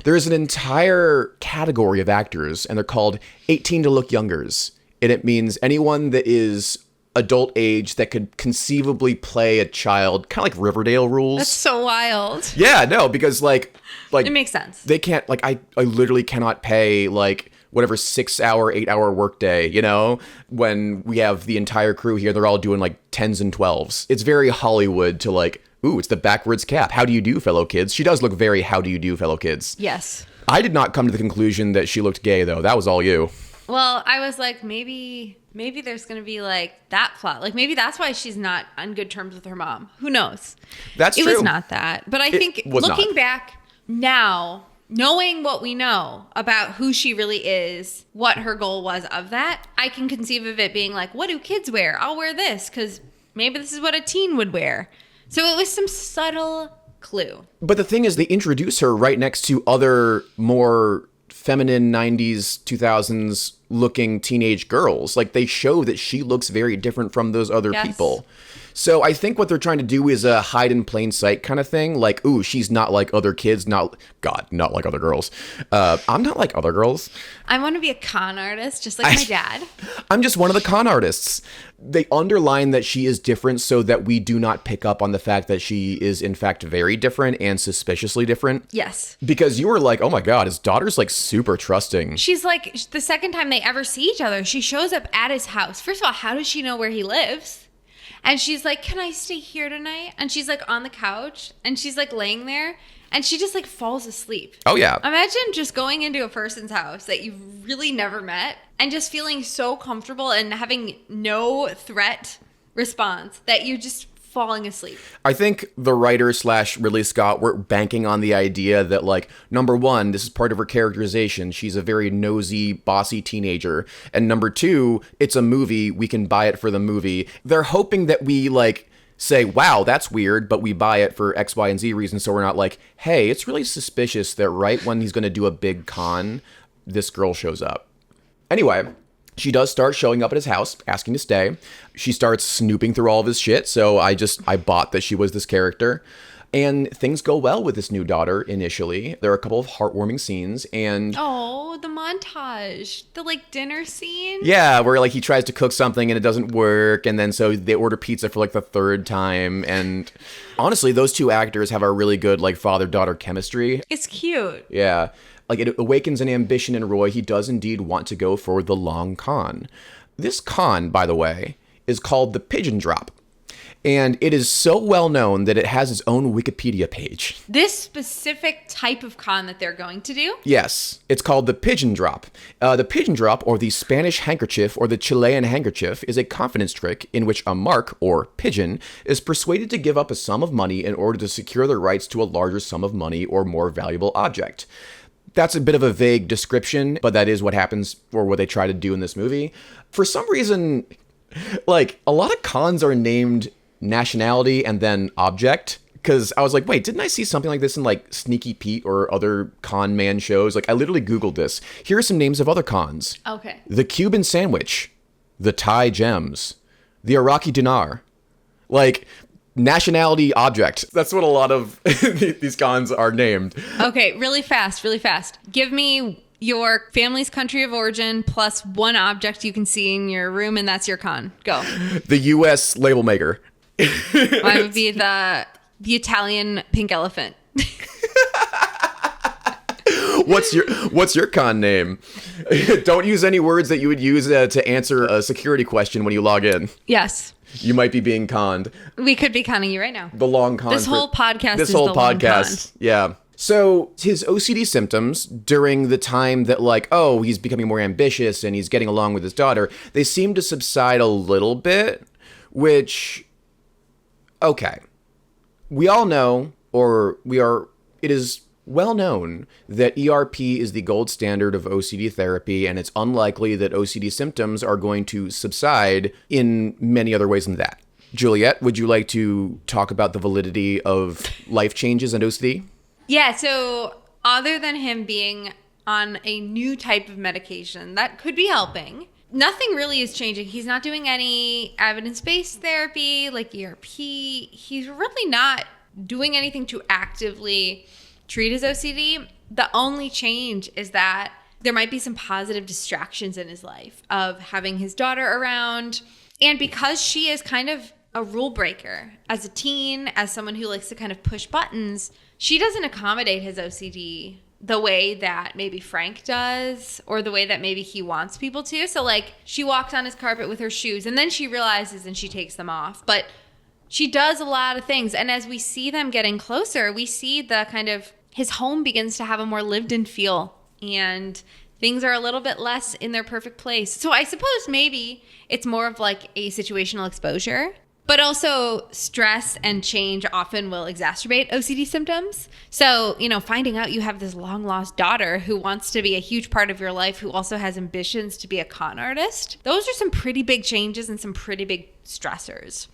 There is an entire category of actors, and they're called 18 to look youngers. And it means anyone that is adult age that could conceivably play a child, kind of like Riverdale rules. That's so wild. Yeah, no, because like it makes sense. They can't, like, I literally cannot pay like whatever 6-hour, 8-hour workday, you know, when we have the entire crew here, they're all doing like 10s and 12s. It's very Hollywood to like, ooh, it's the backwards cap. How do you do, fellow kids? She does look very how do you do, fellow kids. Yes. I did not come to the conclusion that she looked gay, though. That was all you. Well, I was like, maybe there's going to be like that plot. Like maybe that's why she's not on good terms with her mom. Who knows? That's true. It was not that. But I think looking back now, knowing what we know about who she really is, what her goal was of that, I can conceive of it being like, what do kids wear? I'll wear this because maybe this is what a teen would wear. So it was some subtle clue. But the thing is, they introduce her right next to other more feminine 90s, 2000s looking teenage girls. Like, they show that she looks very different from those other people. So I think what they're trying to do is a hide in plain sight kind of thing. Like, ooh, she's not like other kids, not like other girls. I'm not like other girls. I want to be a con artist, just like my dad. I'm just one of the con artists. They underline that she is different so that we do not pick up on the fact that she is, in fact, very different and suspiciously different. Yes. Because you were like, oh my God, his daughter's like super trusting. She's like, the second time they ever see each other, she shows up at his house. First of all, how does she know where he lives? And she's like, can I stay here tonight? And she's like on the couch and she's like laying there and she just like falls asleep. Oh, yeah. Imagine just going into a person's house that you've really never met and just feeling so comfortable and having no threat response that you're just falling asleep. I think the writer / Ridley Scott were banking on the idea that, like, number one, this is part of her characterization. She's a very nosy, bossy teenager. And number two, it's a movie. We can buy it for the movie. They're hoping that we, like, say, wow, that's weird, but we buy it for X, Y, and Z reasons. So we're not like, hey, it's really suspicious that right when he's going to do a big con, this girl shows up. Anyway, she does start showing up at his house, asking to stay. She starts snooping through all of his shit, so I bought that she was this character. And things go well with this new daughter initially. There are a couple of heartwarming scenes, and... Oh, the montage. The, like, dinner scene? Yeah, where, like, he tries to cook something and it doesn't work, and then so they order pizza for, like, the third time, and... Honestly, those two actors have a really good, like, father-daughter chemistry. It's cute. Yeah. Like, it awakens an ambition in Roy. He does indeed want to go for the long con. This con, by the way, is called the Pigeon Drop. And it is so well known that it has its own Wikipedia page. This specific type of con that they're going to do? Yes. It's called the Pigeon Drop. The Pigeon Drop, or the Spanish handkerchief, or the Chilean handkerchief, is a confidence trick in which a mark, or pigeon, is persuaded to give up a sum of money in order to secure the rights to a larger sum of money or more valuable object. That's a bit of a vague description, but that is what happens, or what they try to do in this movie. For some reason, like, a lot of cons are named nationality and then object, because I was like, wait, didn't I see something like this in, like, Sneaky Pete or other con man shows? Like, I literally Googled this. Here are some names of other cons. Okay. The Cuban sandwich, the Thai gems, the Iraqi dinar. Like, nationality object. That's what a lot of these cons are named. Okay, really fast. Give me your family's country of origin plus one object you can see in your room, and that's your con. Go. The U.S. label maker. Mine would be the Italian pink elephant. What's your con name? Don't use any words that you would use to answer a security question when you log in. Yes. You might be being conned. We could be conning you right now. The long con. This whole podcast is the long con. Yeah. So his OCD symptoms during the time that, like, oh, he's becoming more ambitious and he's getting along with his daughter, they seem to subside a little bit, which, okay. We all know, it is well known that ERP is the gold standard of OCD therapy, and it's unlikely that OCD symptoms are going to subside in many other ways than that. Juliet, would you like to talk about the validity of life changes and OCD? Yeah, so other than him being on a new type of medication that could be helping, nothing really is changing. He's not doing any evidence-based therapy like ERP. He's really not doing anything to actively treat his OCD. The only change is that there might be some positive distractions in his life of having his daughter around. And because she is kind of a rule breaker as a teen, as someone who likes to kind of push buttons, she doesn't accommodate his OCD the way that maybe Frank does, or the way that maybe he wants people to. So, like, she walks on his carpet with her shoes and then she realizes and she takes them off. But she does a lot of things. And as we see them getting closer, we see the kind of, his home begins to have a more lived-in feel, and things are a little bit less in their perfect place. So I suppose maybe it's more of like a situational exposure. But also stress and change often will exacerbate OCD symptoms. So, finding out you have this long lost daughter who wants to be a huge part of your life, who also has ambitions to be a con artist, those are some pretty big changes and some pretty big stressors.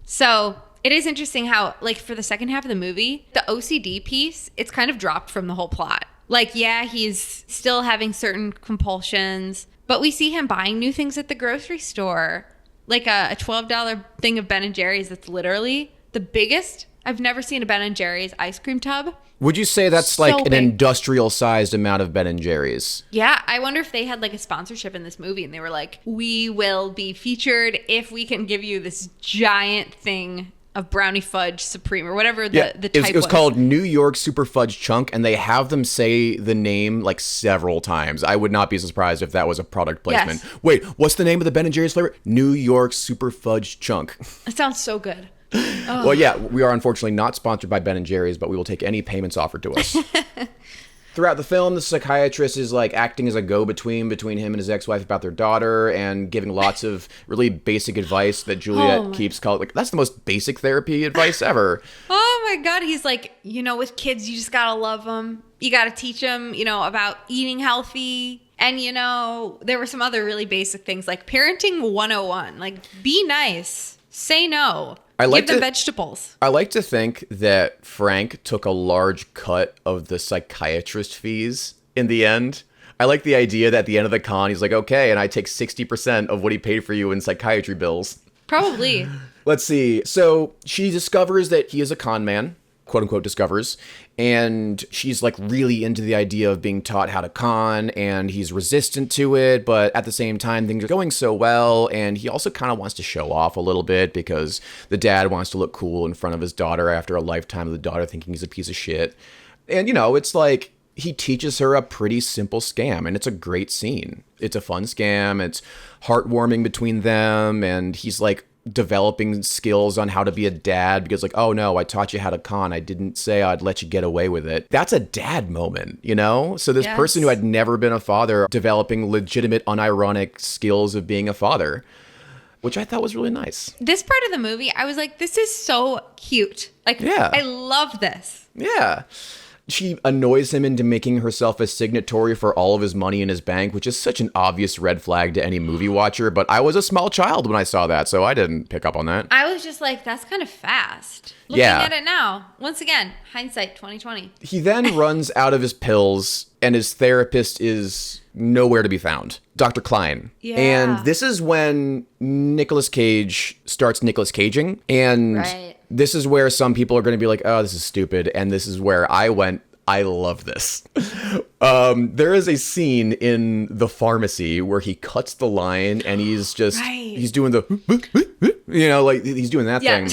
So it is interesting how, like, for the second half of the movie, the OCD piece, it's kind of dropped from the whole plot. Like, yeah, he's still having certain compulsions, but we see him buying new things at the grocery store. Like a $12 thing of Ben & Jerry's that's literally the biggest. I've never seen a Ben & Jerry's ice cream tub. Would you say that's So like an big. industrial-sized amount of Ben & Jerry's? Yeah, I wonder if they had like a sponsorship in this movie and they were like, we will be featured if we can give you this giant thing of brownie fudge supreme or whatever the type it was called New York Super Fudge Chunk, and they have them say the name like several times. I would not be surprised if that was a product placement. Yes. Wait, what's the name of the Ben & Jerry's flavor? New York Super Fudge Chunk. It sounds so good. Oh. Well, yeah, we are unfortunately not sponsored by Ben & Jerry's, but we will take any payments offered to us. Throughout the film, the psychiatrist is like acting as a go-between between him and his ex-wife about their daughter and giving lots of really basic advice that Juliet keeps calling. Like, that's the most basic therapy advice ever. Oh my God. He's like, with kids, you just got to love them. You got to teach them, about eating healthy. And, there were some other really basic things like parenting 101. Like, be nice. Say no. Give them vegetables. I like to think that Frank took a large cut of the psychiatrist fees in the end. I like the idea that at the end of the con, he's like, okay, and I take 60% of what he paid for you in psychiatry bills. Probably. Let's see. So she discovers that he is a con man, quote unquote discovers, and she's like really into the idea of being taught how to con, and he's resistant to it, but at the same time things are going so well, and he also kind of wants to show off a little bit because the dad wants to look cool in front of his daughter after a lifetime of the daughter thinking he's a piece of shit. And it's like he teaches her a pretty simple scam, and it's a great scene. It's a fun scam, it's heartwarming between them, and he's like developing skills on how to be a dad because like, oh no, I taught you how to con. I didn't say I'd let you get away with it. That's a dad moment, So this person who had never been a father developing legitimate, unironic skills of being a father, which I thought was really nice. This part of the movie, I was like, this is so cute. Like, yeah. I love this. Yeah. She annoys him into making herself a signatory for all of his money in his bank, which is such an obvious red flag to any movie watcher. But I was a small child when I saw that, so I didn't pick up on that. I was just like, that's kind of fast. Looking at it now, once again, hindsight 2020. He then runs out of his pills, and his therapist is nowhere to be found. Dr. Klein. Yeah. And this is when Nicolas Cage starts Nicolas Caging. And this is where some people are going to be like, oh, this is stupid. And this is where I went, I love this. There is a scene in the pharmacy where he cuts the line and he's just, he's doing the, like he's doing that thing.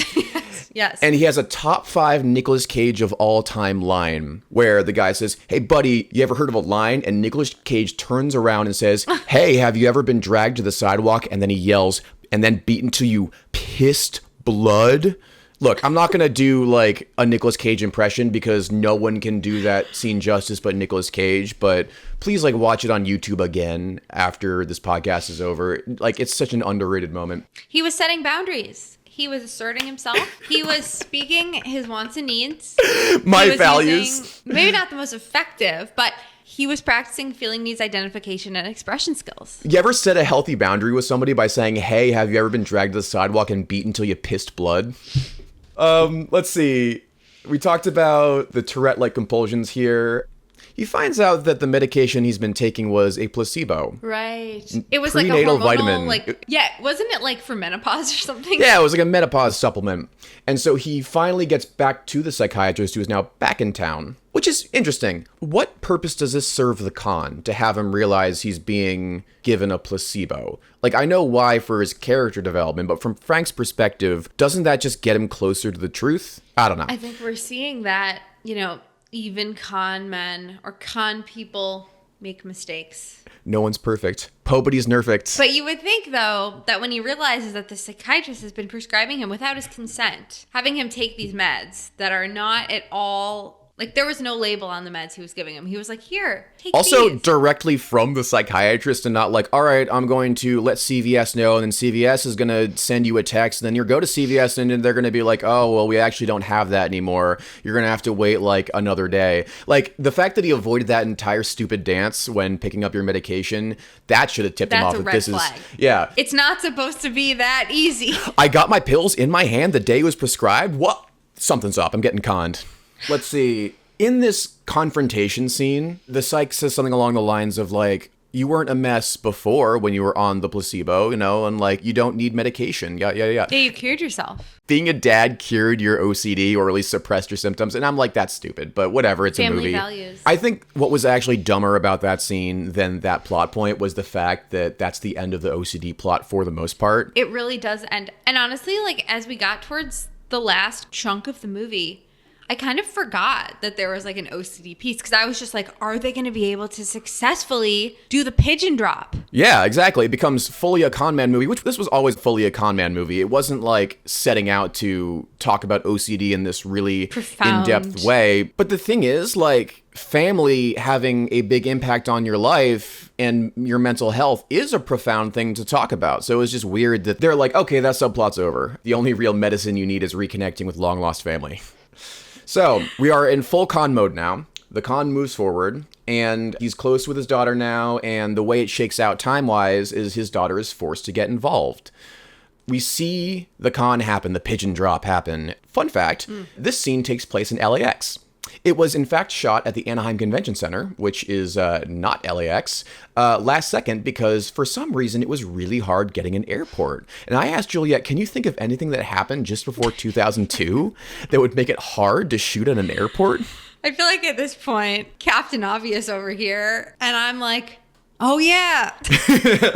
Yes. And he has a top 5 Nicolas Cage of all time line where the guy says, hey, buddy, you ever heard of a line? And Nicolas Cage turns around and says, hey, have you ever been dragged to the sidewalk? And then he yells, and then beaten till you pissed blood. Look, I'm not going to do like a Nicolas Cage impression because no one can do that scene justice but Nicolas Cage. But please like watch it on YouTube again after this podcast is over. Like it's such an underrated moment. He was setting boundaries. He was asserting himself. He was speaking his wants and needs. My values. Maybe not the most effective, but he was practicing feeling needs identification and expression skills. You ever set a healthy boundary with somebody by saying, hey, have you ever been dragged to the sidewalk and beaten till you pissed blood? Let's see. We talked about the Tourette-like compulsions here. He finds out that the medication he's been taking was a placebo. Right. It was prenatal like a hormonal, vitamin. Wasn't it like for menopause or something? Yeah, it was like a menopause supplement. And so he finally gets back to the psychiatrist who is now back in town, which is interesting. What purpose does this serve the con to have him realize he's being given a placebo? Like, I know why for his character development, but from Frank's perspective, doesn't that just get him closer to the truth? I don't know. I think we're seeing that, even con men or con people make mistakes. No one's perfect. Nobody's nerfect. But you would think, though, that when he realizes that the psychiatrist has been prescribing him without his consent, having him take these meds that are not at all Like, there was no label on the meds he was giving him. He was like, here, take Also, these. directly from the psychiatrist and not like, all right, I'm going to let CVS know, and then CVS is going to send you a text, and then you go to CVS, and then they're going to be like, oh, well, we actually don't have that anymore. You're going to have to wait, like, another day. Like, the fact that he avoided that entire stupid dance when picking up your medication, that should have tipped him off. That's a red flag. Yeah. It's not supposed to be that easy. I got my pills in my hand the day it was prescribed. What? Something's up. I'm getting conned. Let's see. In this confrontation scene, the psych says something along the lines of like, you weren't a mess before when you were on the placebo, you know, and like, you don't need medication. Yeah. Yeah, you cured yourself. Being a dad cured your OCD or at least suppressed your symptoms. And I'm like, that's stupid, but whatever. It's Family a movie. Values. I think what was actually dumber about that scene than that plot point was the fact that that's the end of the OCD plot for the most part. It really does end. And honestly, like, as we got towards the last chunk of the movie, I kind of forgot that there was like an OCD piece because I was just like, are they going to be able to successfully do the pigeon drop? Yeah, exactly. It becomes fully a con man movie, which this was always fully a con man movie. It wasn't like setting out to talk about OCD in this really profound, in-depth way. But the thing is, like, family having a big impact on your life and your mental health is a profound thing to talk about. So it's just weird that they're like, okay, that subplot's over. The only real medicine you need is reconnecting with long-lost family. So we are in full con mode now. The con moves forward, and he's close with his daughter now, and the way it shakes out time-wise is his daughter is forced to get involved. We see the con happen, the pigeon drop happen. Fun fact, this scene takes place in LAX. It was, in fact, shot at the Anaheim Convention Center, which is not LAX, last second because, for some reason, it was really hard getting an airport. And I asked Juliet, can you think of anything that happened just before 2002 that would make it hard to shoot at an airport? I feel like at this point, Captain Obvious over here, and I'm like, oh, yeah.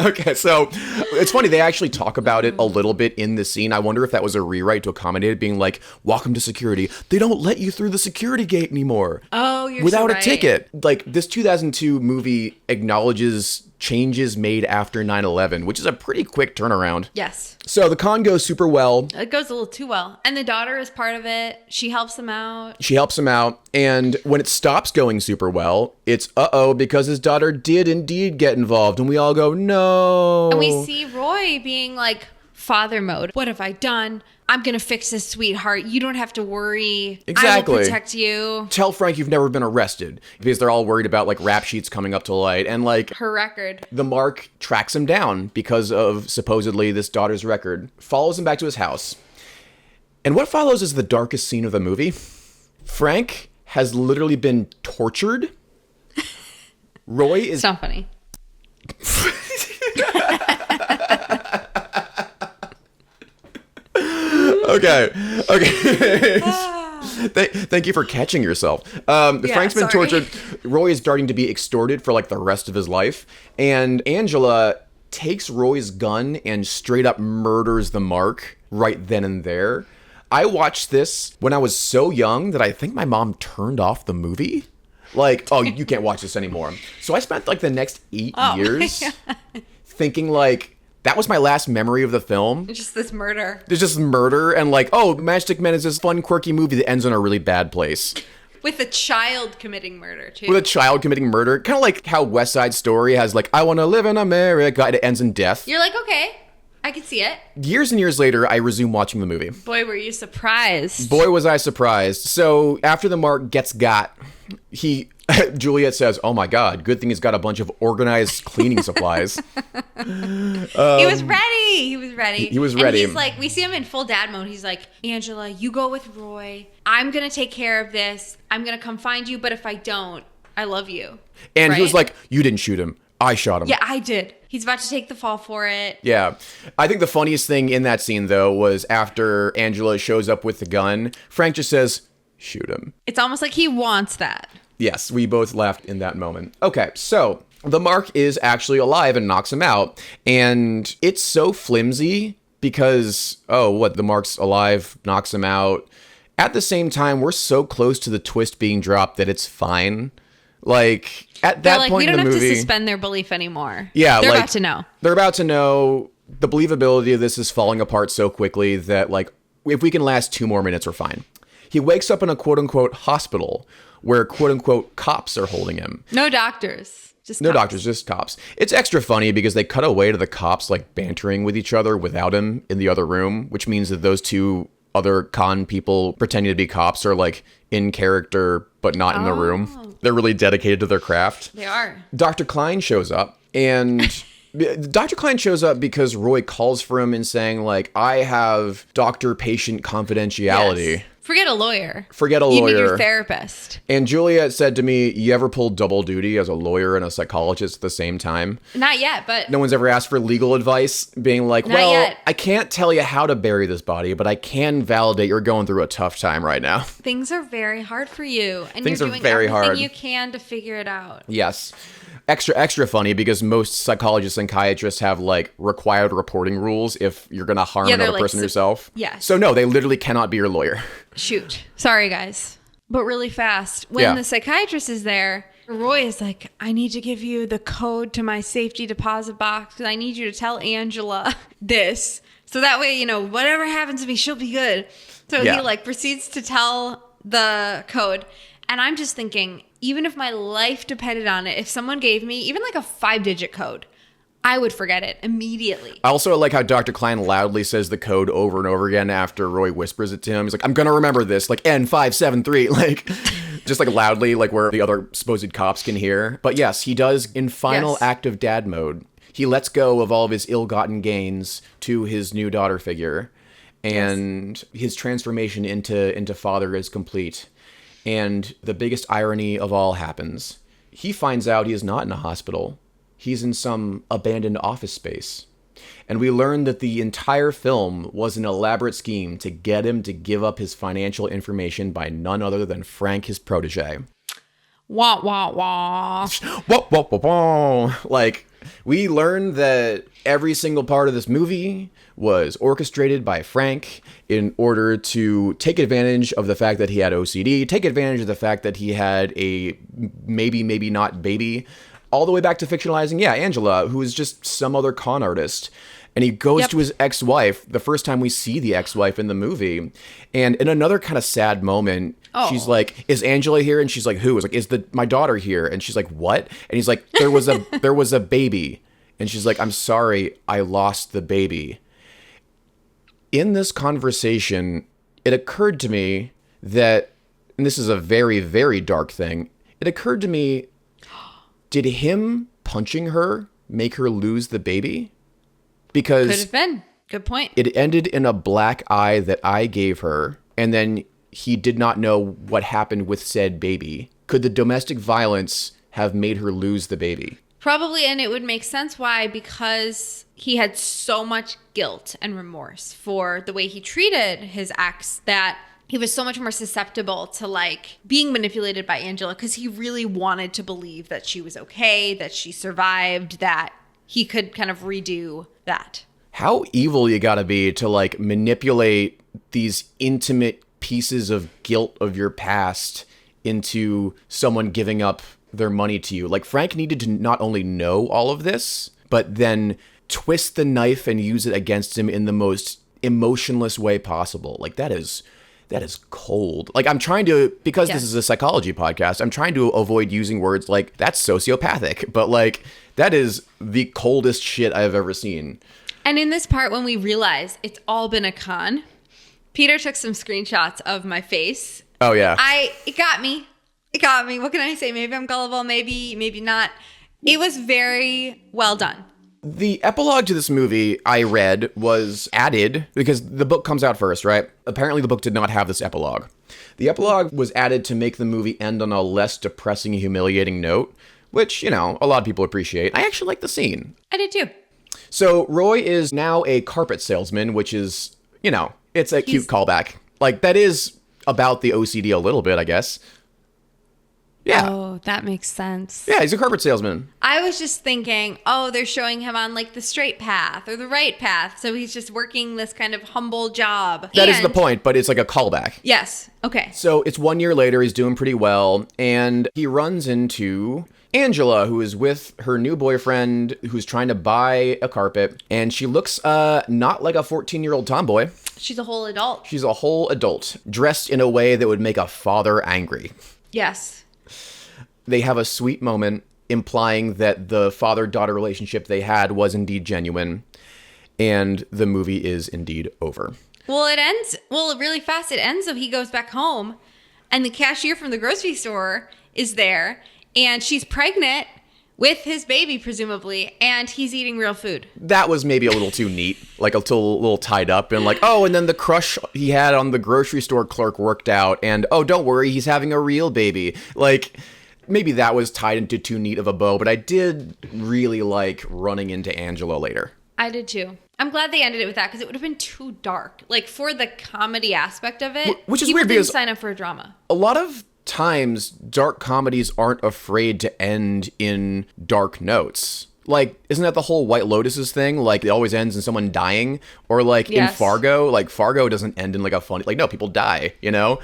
Okay, so it's funny. They actually talk about it a little bit in the scene. I wonder if that was a rewrite to accommodate it, being like, welcome to security. They don't let you through the security gate anymore. Oh, you're without so a ticket. Like, this 2002 movie acknowledges changes made after 9/11, which is a pretty quick turnaround. Yes. So the con goes super well. It goes a little too well. And the daughter is part of it. She helps him out. And when it stops going super well, it's because his daughter did indeed get involved. And we all go, no. And we see Roy being like, father mode. What have I done? I'm going to fix this, sweetheart. You don't have to worry. Exactly. I will protect you. Tell Frank you've never been arrested, because they're all worried about like rap sheets coming up to light. And like her record. The mark tracks him down because of supposedly this daughter's record, follows him back to his house. And what follows is the darkest scene of the movie. Frank has literally been tortured. Roy is... It's not funny. Okay. Thank you for catching yourself. Frank's been tortured. Roy is starting to be extorted for like the rest of his life. And Angela takes Roy's gun and straight up murders the mark right then and there. I watched this when I was so young that I think my mom turned off the movie. Like, oh, you can't watch this anymore. So I spent like the next 8 years thinking like, that was my last memory of the film. It's just this murder. There's just murder and like, oh, Matchstick Men is this fun, quirky movie that ends in a really bad place. With a child committing murder, too. With a child committing murder. Kind of like how West Side Story has like, I want to live in America, and it ends in death. You're like, okay, I can see it. Years and years later, I resume watching the movie. Boy, were you surprised. Boy, was I surprised. So after the mark gets got, Juliet says, oh my God, good thing he's got a bunch of organized cleaning supplies. He was ready. He was ready. And he's like, we see him in full dad mode. He's like, Angela, you go with Roy. I'm going to take care of this. I'm going to come find you. But if I don't, I love you. And he was like, you didn't shoot him. I shot him. Yeah, I did. He's about to take the fall for it. Yeah. I think the funniest thing in that scene, though, was after Angela shows up with the gun, Frank just says, shoot him. It's almost like he wants that. Yes, we both laughed in that moment. Okay, so the mark is actually alive and knocks him out. And it's so flimsy because, the mark's alive, knocks him out. At the same time, we're so close to the twist being dropped that it's fine. Like, at that point in the movie... we don't have to suspend their belief anymore. Yeah, They're about to know. They're about to know. The believability of this is falling apart so quickly that, like, if we can last 2 more minutes, we're fine. He wakes up in a quote-unquote hospital where quote-unquote cops are holding him. No doctors. Just No cops. doctors, just cops. It's extra funny because they cut away to the cops like bantering with each other without him in the other room, which means that those two other con people pretending to be cops are like in character but not in the room. They're really dedicated to their craft. They are. Dr. Klein shows up, and Dr. Klein shows up because Roy calls for him and saying like, I have doctor-patient confidentiality. Yes. Forget a lawyer. Forget a You lawyer. need your therapist. And Juliet said to me, you ever pulled double duty as a lawyer and a psychologist at the same time? Not yet, but No one's ever asked for legal advice, being like, Not yet. I can't tell you how to bury this body, but I can validate you're going through a tough time right now. things are very hard for you. And Things you're are doing very everything hard. you can to figure it out. Yes. Extra funny because most psychologists and psychiatrists have like required reporting rules if you're going to harm Yeah, they're another like person or yourself. Yes. So no, they literally cannot be your lawyer. Shoot. Sorry, guys. But really fast. When Yeah. the psychiatrist is there, Roy is like, I need to give you the code to my safety deposit box because I need you to tell Angela this. So that way, you know, whatever happens to me, she'll be good. So Yeah. he like proceeds to tell the code. And I'm just thinking, even if my life depended on it, if someone gave me even like a 5-digit code, I would forget it immediately. I also like how Dr. Klein loudly says the code over and over again after Roy whispers it to him. He's like, I'm going to remember this, like N573, like just like loudly, like where the other supposed cops can hear. But yes, he does in final Yes. act of dad mode. He lets go of all of his ill-gotten gains to his new daughter figure. And his transformation into father is complete. And the biggest irony of all happens. He finds out he is not in a hospital. He's in some abandoned office space. And we learn that the entire film was an elaborate scheme to get him to give up his financial information by none other than Frank, his protege. Wah, wah, wah. Whoa, whoa, whoa, whoa. Like, we learned that every single part of this movie was orchestrated by Frank in order to take advantage of the fact that he had OCD, take advantage of the fact that he had a maybe not baby, all the way back to fictionalizing, Angela, who is just some other con artist. And he goes to his ex-wife, the first time we see the ex-wife in the movie. And in another kind of sad moment, she's like, is Angela here? And she's like, who? It's like, is my daughter here? And she's like, what? And he's like, there was a baby. And she's like, I'm sorry, I lost the baby. In this conversation, it occurred to me that, and this is a very, very dark thing, it occurred to me, did him punching her make her lose the baby? Could Because have been. Good point. it ended in a black eye that I gave her, and then he did not know what happened with said baby. Could the domestic violence have made her lose the baby? Probably, and it would make sense why, because he had so much guilt and remorse for the way he treated his ex that he was so much more susceptible to like being manipulated by Angela because he really wanted to believe that she was okay, that she survived, that he could kind of redo that. How evil you gotta be to like manipulate these intimate pieces of guilt of your past into someone giving up their money to you. Like Frank needed to not only know all of this, but then twist the knife and use it against him in the most emotionless way possible. Like that is cold. Like I'm trying to, because this is a psychology podcast, I'm trying to avoid using words like that's sociopathic, but like that is the coldest shit I've ever seen. And in this part, when we realize it's all been a con, Peter took some screenshots of my face. Oh yeah. It got me. It got me. What can I say? Maybe I'm gullible, maybe not. It was very well done. The epilogue to this movie I read was added because the book comes out first, right? Apparently the book did not have this epilogue. The epilogue was added to make the movie end on a less depressing, humiliating note, which, you know, a lot of people appreciate. I actually like the scene. I did too. So Roy is now a carpet salesman, which is, you know, it's a cute callback. Like that is about the OCD a little bit, I guess. Yeah. Oh, that makes sense. Yeah, he's a carpet salesman. I was just thinking, oh, they're showing him on like the straight path or the right path. So he's just working this kind of humble job. That is the point, but it's like a callback. Yes. Okay. So it's 1 year later, he's doing pretty well, and he runs into Angela, who is with her new boyfriend who's trying to buy a carpet, and she looks not like a 14-year-old tomboy. She's a whole adult. She's a whole adult, dressed in a way that would make a father angry. Yes. They have a sweet moment implying that the father-daughter relationship they had was indeed genuine, and the movie is indeed over. Well, it ends, really fast. It ends so he goes back home, and the cashier from the grocery store is there, and she's pregnant with his baby, presumably, and he's eating real food. That was maybe a little too neat, like a little tied up, and like, oh, and then the crush he had on the grocery store clerk worked out, and oh, don't worry, he's having a real baby. Like, maybe that was tied into too neat of a bow, but I did really like running into Angela later. I did too. I'm glad they ended it with that because it would have been too dark. Like, for the comedy aspect of it, which is people weird didn't because sign up for a drama. A lot of times dark comedies aren't afraid to end in dark notes. Like, isn't that the whole White Lotus's thing? Like, it always ends in someone dying. Or like in Fargo, like Fargo doesn't end in like a funny, like, no, people die, you know?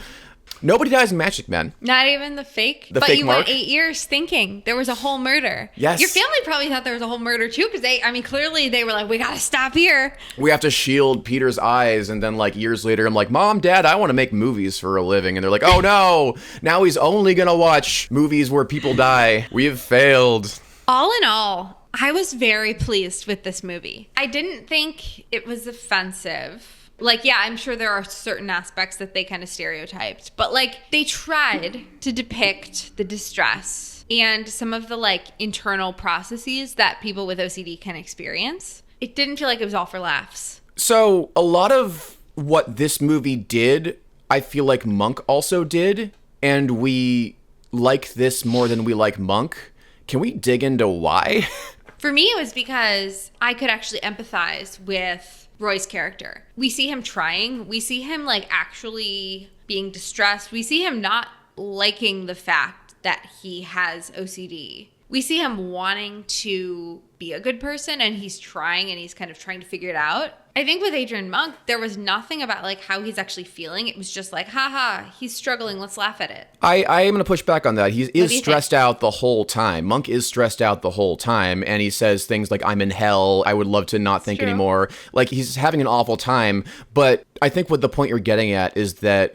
Nobody dies in Matchstick Men. Not even the fake? The but fake you Mark? went 8 years thinking there was a whole murder. Yes. Your family probably thought there was a whole murder too, because clearly they were like, we gotta stop here. We have to shield Peter's eyes, and then like years later, I'm like, Mom, Dad, I want to make movies for a living. And they're like, oh no, now he's only gonna watch movies where people die. We have failed. All in all, I was very pleased with this movie. I didn't think it was offensive. Like, yeah, I'm sure there are certain aspects that they kind of stereotyped, but like they tried to depict the distress and some of the like internal processes that people with OCD can experience. It didn't feel like it was all for laughs. So a lot of what this movie did, I feel like Monk also did, and we like this more than we like Monk. Can we dig into why? For me, it was because I could actually empathize with Roy's character. We see him trying. We see him like actually being distressed. We see him not liking the fact that he has OCD. We see him wanting to be a good person, and he's trying, and he's kind of trying to figure it out. I think with Adrian Monk, there was nothing about like how he's actually feeling. It was just like, haha, he's struggling. Let's laugh at it. I am going to push back on that. He is stressed out the whole time. Monk is stressed out the whole time. And he says things like, I'm in hell. I would love to not think anymore. Like, he's having an awful time. But I think what the point you're getting at is that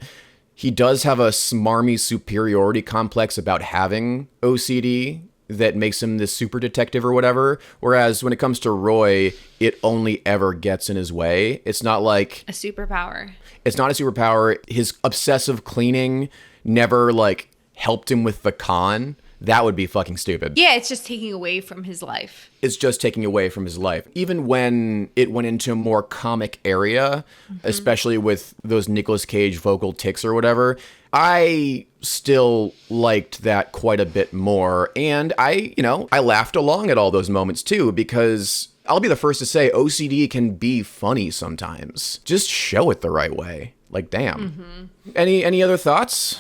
he does have a smarmy superiority complex about having OCD that makes him this super detective or whatever. Whereas when it comes to Roy, it only ever gets in his way. It's not like a superpower. It's not a superpower. His obsessive cleaning never like helped him with the con. That would be fucking stupid. Yeah, it's just taking away from his life. It's just taking away from his life. Even when it went into a more comic area, especially with those Nicolas Cage vocal tics or whatever, I still liked that quite a bit more. And I laughed along at all those moments too, because I'll be the first to say OCD can be funny sometimes. Just show it the right way. Like, damn. Any other thoughts?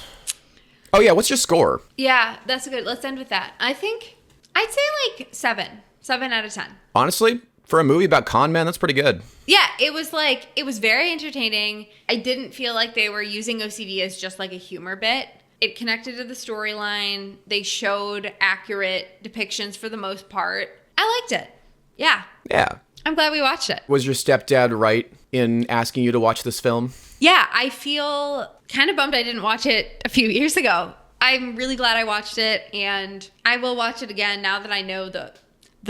Oh yeah, what's your score? Yeah, that's good. Let's end with that. I'd say like 7 out of 10. Honestly, for a movie about con men, that's pretty good. Yeah, it was very entertaining. I didn't feel like they were using OCD as just like a humor bit. It connected to the storyline. They showed accurate depictions for the most part. I liked it. Yeah. Yeah. I'm glad we watched it. Was your stepdad right in asking you to watch this film? Yeah, I feel kind of bummed I didn't watch it a few years ago. I'm really glad I watched it, and I will watch it again now that I know the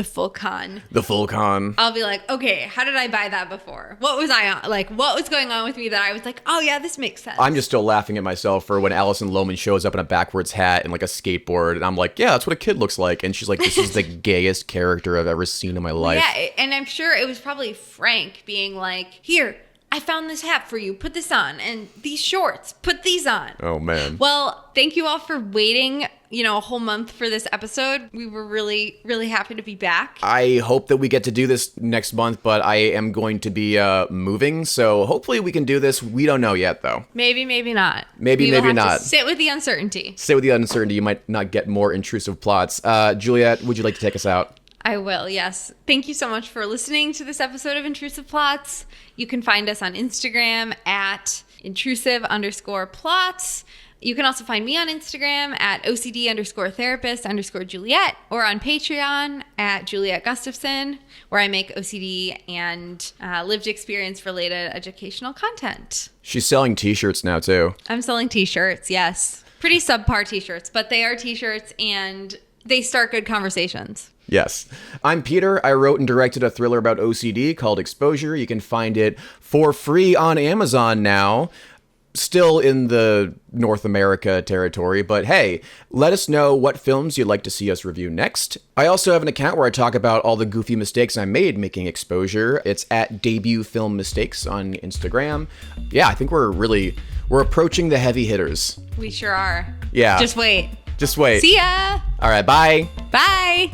full con. The full con. I'll be like, okay, how did I buy that before? What was I on? Like, what was going on with me that I was like, oh yeah, this makes sense. I'm just still laughing at myself for when Alison Lohman shows up in a backwards hat and like a skateboard, and I'm like, yeah, that's what a kid looks like. And she's like, this is the gayest character I've ever seen in my life. Yeah, and I'm sure it was probably Frank being like, here, I found this hat for you. Put this on. And these shorts. Put these on. Oh, man. Well, thank you all for waiting, a whole month for this episode. We were really, really happy to be back. I hope that we get to do this next month, but I am going to be moving. So hopefully we can do this. We don't know yet, though. Maybe, maybe not. Maybe not. Sit with the uncertainty. Sit with the uncertainty. You might not get more intrusive plots. Juliet, would you like to take us out? I will, yes. Thank you so much for listening to this episode of Intrusive Plots. You can find us on Instagram at intrusive_plots. You can also find me on Instagram at OCD_therapist_Juliet or on Patreon at Juliet Gustafson, where I make OCD and lived experience related educational content. She's selling t-shirts now too. I'm selling t-shirts, yes. Pretty subpar t-shirts, but they are t-shirts and they start good conversations. Yes. I'm Peter. I wrote and directed a thriller about OCD called Exposure. You can find it for free on Amazon now. Still in the North America territory, but hey, let us know what films you'd like to see us review next. I also have an account where I talk about all the goofy mistakes I made making Exposure. It's at Debut Film Mistakes on Instagram. Yeah, I think we're approaching the heavy hitters. We sure are. Yeah. Just wait. Just wait. See ya. All right, bye. Bye.